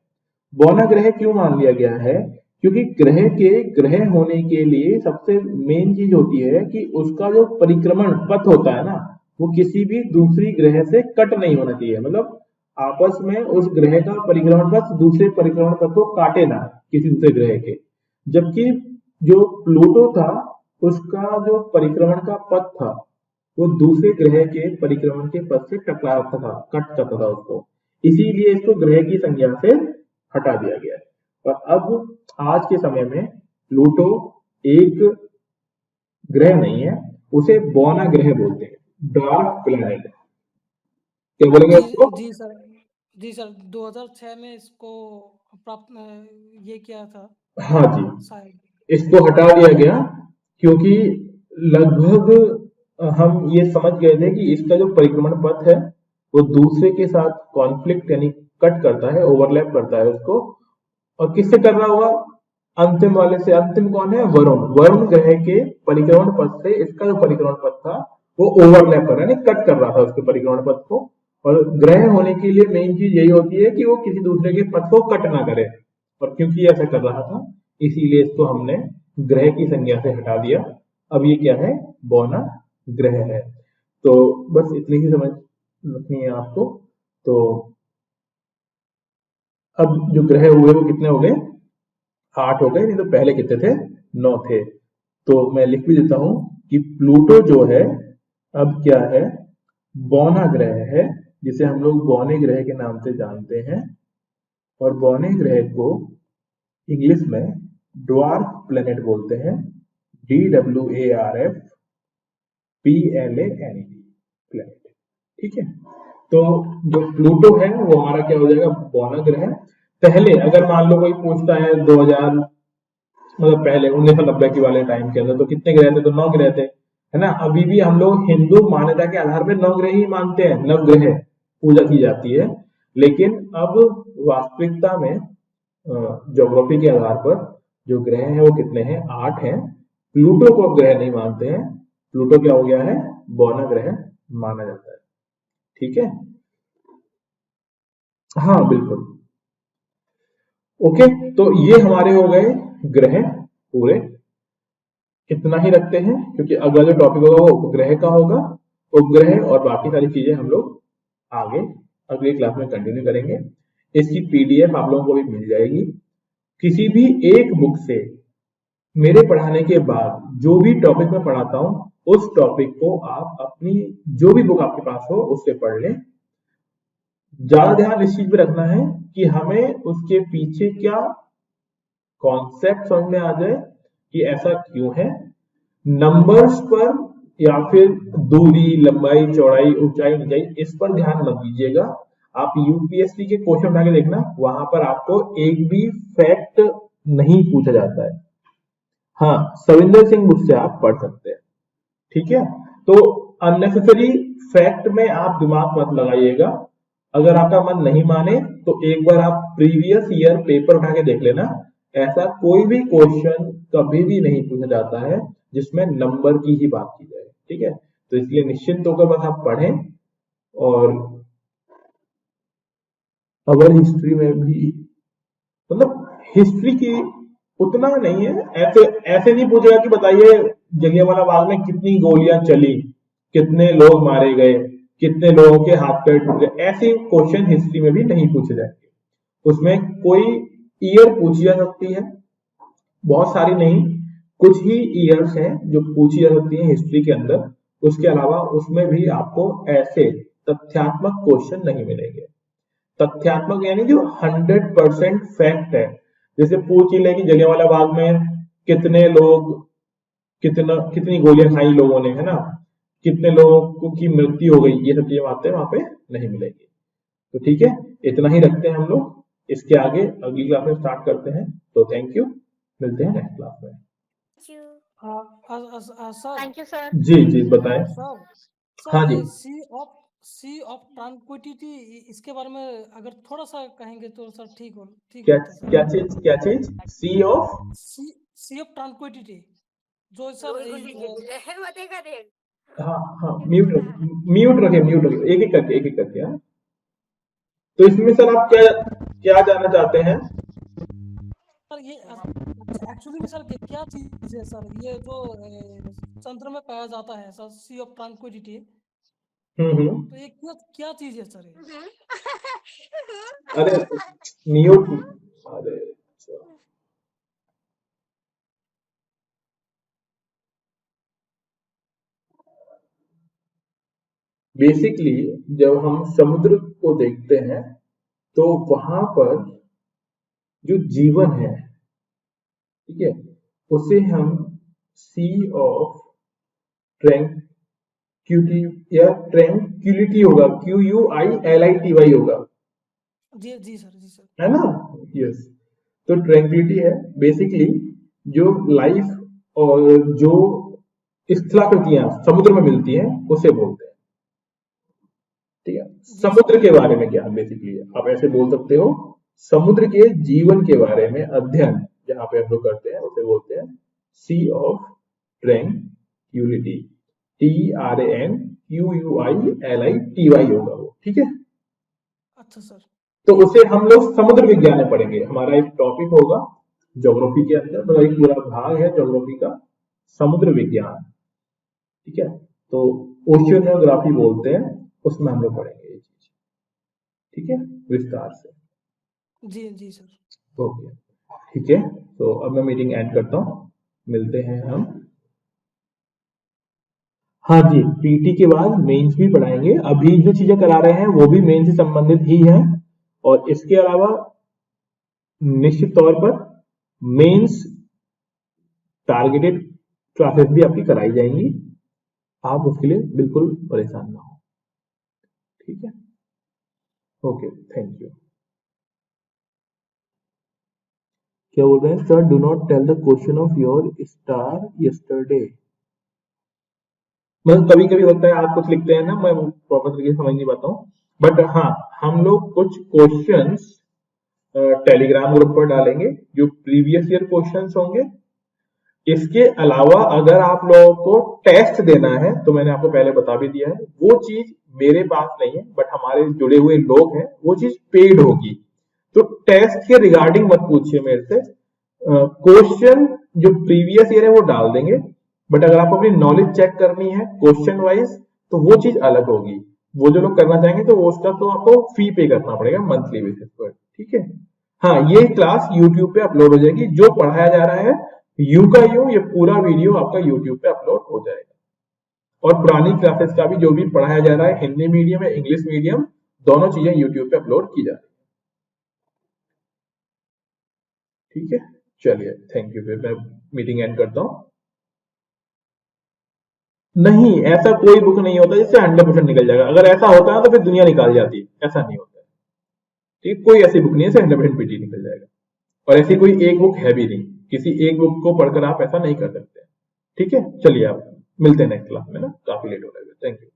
A: बौना ग्रह क्यों मान लिया गया है? क्योंकि ग्रह के ग्रह होने के लिए सबसे मेन चीज होती है कि उसका जो परिक्रमण पथ होता है ना, वो किसी भी दूसरी ग्रह से कट नहीं होना चाहिए। मतलब आपस में उस ग्रह का परिक्रमण पथ दूसरे परिक्रमण पथ को काटे ना, किसी दूसरे ग्रह के। जबकि जो प्लूटो था उसका जो परिक्रमण का पथ था वो दूसरे ग्रह के परिक्रमण के पथ से टकराता था, कट करता था उसको। इसीलिए इसको ग्रह की संज्ञा से हटा दिया गया है। और अब आज के समय में प्लूटो एक ग्रह नहीं है, उसे बौना ग्रह बोलते हैं, डार्क प्लैनेट। क्या बोलेंगे उसको?
C: जी सर 2006 में इसको प्राप्त ये किया था
A: हाँ जी,
C: शायद।
A: इसको हटा दिया गया क्योंकि लगभग हम ये समझ गए थे कि इसका जो परिक्रमण पथ है वो दूसरे के साथ कॉन्फ्लिक्ट यानी कट करता है, ओवरलैप करता है उसको। और किससे कर रहा होगा? अंतिम वाले से। अंतिम कौन है? वरुण। वरुण ग्रह के परिक्रमण पथ से इसका जो परिक्रमण पथ था वो ओवरलैप कर रहा है, कट कर रहा था उसके परिक्रमण पथ को। और ग्रह होने के लिए मेन चीज यही होती है कि वो किसी दूसरे के पथ को कट ना करे, और क्योंकि ऐसा कर रहा था इसीलिए इसको हमने ग्रह की संज्ञा से हटा दिया। अब ये क्या है? बौना ग्रह है। तो बस इतनी ही समझ रखनी है आपको। तो अब जो ग्रह हुए वो कितने हो गए? 8 हो गए, नहीं तो पहले कितने थे? 9 थे। तो मैं लिख भी देता हूं कि प्लूटो जो है अब क्या है? बौना ग्रह है, जिसे हम लोग बौने ग्रह के नाम से जानते हैं। और बौने ग्रह को इंग्लिश में ड्वार्फ प्लेनेट बोलते हैं। DWARF PLANET planet. ठीक है, तो जो प्लूटो है वो हमारा क्या हो जाएगा? बौना ग्रह। पहले अगर मान लो कोई पूछता है 2000 मतलब पहले 1990 की वाले टाइम के अंदर तो कितने ग्रह थे? तो 9 ग्रह थे, है ना। अभी भी हम लोग हिंदू मान्यता के आधार पर 9 ग्रह ही मानते हैं, 9 ग्रह पूजा की जाती है। लेकिन अब वास्तविकता में ज्योग्राफी के आधार पर जो ग्रह हैं वो कितने हैं? 8 हैं। प्लूटो को अब ग्रह नहीं मानते हैं, प्लूटो क्या हो गया है? बौना ग्रह माना जाता है। ठीक है, हाँ बिल्कुल। ओके, तो ये हमारे हो गए ग्रह पूरे। इतना ही रखते हैं क्योंकि अगला जो टॉपिक होगा वो उपग्रह का होगा। उपग्रह और बाकी सारी चीजें हम लोग आगे अगली क्लास में कंटिन्यू करेंगे। इसकी पीडीएफ आप लोगों को भी मिल जाएगी। किसी भी एक बुक से मेरे पढ़ाने के बाद जो भी टॉपिक मैं पढ़ाता हूं उस टॉपिक को आप अपनी जो भी बुक आपके पास हो उससे पढ़ लें। ज्यादा ध्यान इस चीज पे रखना है कि हमें उसके पीछे क्या कॉन्सेप्ट समझ में आ जाए कि ऐसा क्यों है। नंबर्स पर या फिर दूरी, लंबाई, चौड़ाई, ऊंचाई, नीचाई इस पर ध्यान मत दीजिएगा। आप यूपीएससी के क्वेश्चन उठा के देखना, वहां पर आपको एक भी फैक्ट नहीं पूछा जाता है। हाँ, सविंदर सिंह बुक से आप पढ़ सकते हैं। ठीक है, तो अननेसेसरी फैक्ट में आप दिमाग मत लगाइएगा। अगर आपका मन नहीं माने तो एक बार आप प्रीवियस ईयर पेपर उठा के देख लेना। ऐसा कोई भी क्वेश्चन कभी भी नहीं पूछा जाता है जिसमें नंबर की ही बात की जाए। ठीक है, तो इसलिए निश्चिंत होकर बस आप पढ़ें। और अवर हिस्ट्री में भी मतलब हिस्ट्री की उतना नहीं है, ऐसे ऐसे नहीं पूछेगा कि बताइए जलियांवाला बाग में कितनी गोलियां चली, कितने लोग मारे गए, कितने लोगों के हाथ पैर टूट गए। ऐसे क्वेश्चन हिस्ट्री में भी नहीं पूछे जाएंगे। उसमें कोई ईयर पूछी जा सकती है, बहुत सारी नहीं, कुछ ही ईयर्स हैं जो पूछी जा सकती है हिस्ट्री के अंदर। उसके अलावा उसमें भी आपको ऐसे तथ्यात्मक क्वेश्चन नहीं मिलेंगे। तथ्यात्मक यानी जो 100% फैक्ट है, जैसे पूछ ही ले कि जलियांवाला बाग में कितने लोग, कितनी गोलियां खाई लोगों ने, है ना, कितने लोगों की मृत्यु हो गई, ये सब चीजें बातें वहां पे नहीं मिलेगी। तो ठीक है, इतना ही रखते हैं हम लोग। इसके आगे अगली क्लास में स्टार्ट करते हैं। तो थैंक यू, मिलते हैं नेक्स्ट क्लास में।
C: Sir
B: thank you sir.
A: जी जी बताएं।
C: सर
A: हाँ जी,
C: ये सी ऑफ ट्रांक्विलिटी इसके बारे में अगर थोड़ा सा कहेंगे तो सर ठीक
A: क्या
C: होता सर।
A: क्या चीज? सी ऑफ
C: सी ऑफ ट्रांक्विलिटी जो सर
A: हाँ हाँ, म्यूट रखे एक एक करके हाँ। तो इसमें सर आप क्या क्या जानना चाहते हैं?
C: सर ये एक्चुअली में सर क्या चीज है सर, ये जो तंत्र में पाया जाता है सर, सी ऑफ ट्रांक्विलिटी, तो ये क्या चीज है सर ये?
A: अरे म्यूट, अरे अच्छा। बेसिकली जब हम समुद्र को देखते हैं तो वहां पर जो जीवन है, ठीक है, उसे हम सी ऑफ ट्रैंक्विलिटी या ट्रैंक्विलिटी होगा, QUILITY होगा,
C: जी सर
A: है ना। यस, तो ट्रैंक्विलिटी है बेसिकली जो लाइफ और जो स्थलाकृतियां समुद्र में मिलती हैं उसे बोलते हैं। ठीक है। समुद्र के बारे में ज्ञान बेसिकली आप ऐसे बोल सकते हो, समुद्र के जीवन के बारे में अध्ययन जहां पे हम लोग करते हैं उसे बोलते हैं सी ऑफ ट्रैंक्विलिटी, TRANQUILITY होगा वो, ठीक है।
C: अच्छा सर।
A: तो उसे हम लोग समुद्र विज्ञान में पढ़ेंगे। हमारा एक टॉपिक होगा ज्योग्राफी के अंदर, मतलब एक पूरा भाग है ज्योग्राफी का, समुद्र विज्ञान, ठीक है। तो ओशियनोग्राफी बोलते हैं, उसमें हम लोग पढ़ेंगे ये चीज, ठीक है, विस्तार से।
C: जी जी सर।
A: ओके, ठीक है। तो अब मैं मीटिंग एंड करता हूँ, मिलते हैं हम। हाँ जी, पीटी के बाद मेंस भी पढ़ाएंगे। अभी जो चीजें करा रहे हैं वो भी मेंस से संबंधित ही है, और इसके अलावा निश्चित तौर पर मेंस टारगेटेड क्लासेस भी आपकी कराई जाएंगी। आप उसके लिए बिल्कुल परेशान ना हो, ठीक है। Okay, thank you. क्या बोल रहे हैं sir? Do not tell the question of your star yesterday. मतलब कभी कभी होता है आप कुछ लिखते हैं ना, मैं प्रॉपर तरीके से समझ नहीं पाता हूँ, बट हाँ हम लोग कुछ क्वेश्चंस टेलीग्राम ग्रुप पर डालेंगे जो प्रीवियस ईयर क्वेश्चंस होंगे। इसके अलावा अगर आप लोगों को टेस्ट देना है तो मैंने आपको पहले बता भी दिया है, वो चीज मेरे पास नहीं है, बट हमारे जुड़े हुए लोग हैं, वो चीज पेड होगी। तो टेस्ट के रिगार्डिंग मत पूछिए मेरे से, क्वेश्चन जो प्रीवियस ईयर है वो डाल देंगे, बट अगर आपको अपनी नॉलेज चेक करनी है क्वेश्चन वाइज तो वो चीज अलग होगी। वो जो लोग करना चाहेंगे तो वो उसका तो आपको फी पे करना पड़ेगा मंथली बेसिस पर, ठीक है। हाँ, ये क्लास यूट्यूब पे अपलोड हो जाएगी, जो पढ़ाया जा रहा है यू का यू, ये पूरा वीडियो आपका यूट्यूब पे अपलोड हो जाएगा। और पुरानी क्लासेस का भी जो भी पढ़ाया जा रहा है हिंदी मीडियम या इंग्लिश मीडियम, दोनों चीजें यूट्यूब पे अपलोड की जा रही है, ठीक है। चलिए, थैंक यू। फिर मैं मीटिंग एंड करता हूं। नहीं, ऐसा कोई बुक नहीं होता जिससे 100% निकल जाएगा। अगर ऐसा होता है तो फिर दुनिया निकाल जाती है, ऐसा नहीं होता है, ठीक। कोई ऐसी बुक नहीं है जिससे 100% पीटी निकल जाएगा, और ऐसी कोई एक बुक है भी नहीं, किसी एक बुक को पढ़कर आप ऐसा नहीं कर सकते, ठीक है। चलिए, आप मिलते हैं नेक्स्ट क्लास में ना, काफी लेट हो रहा है। Thank you.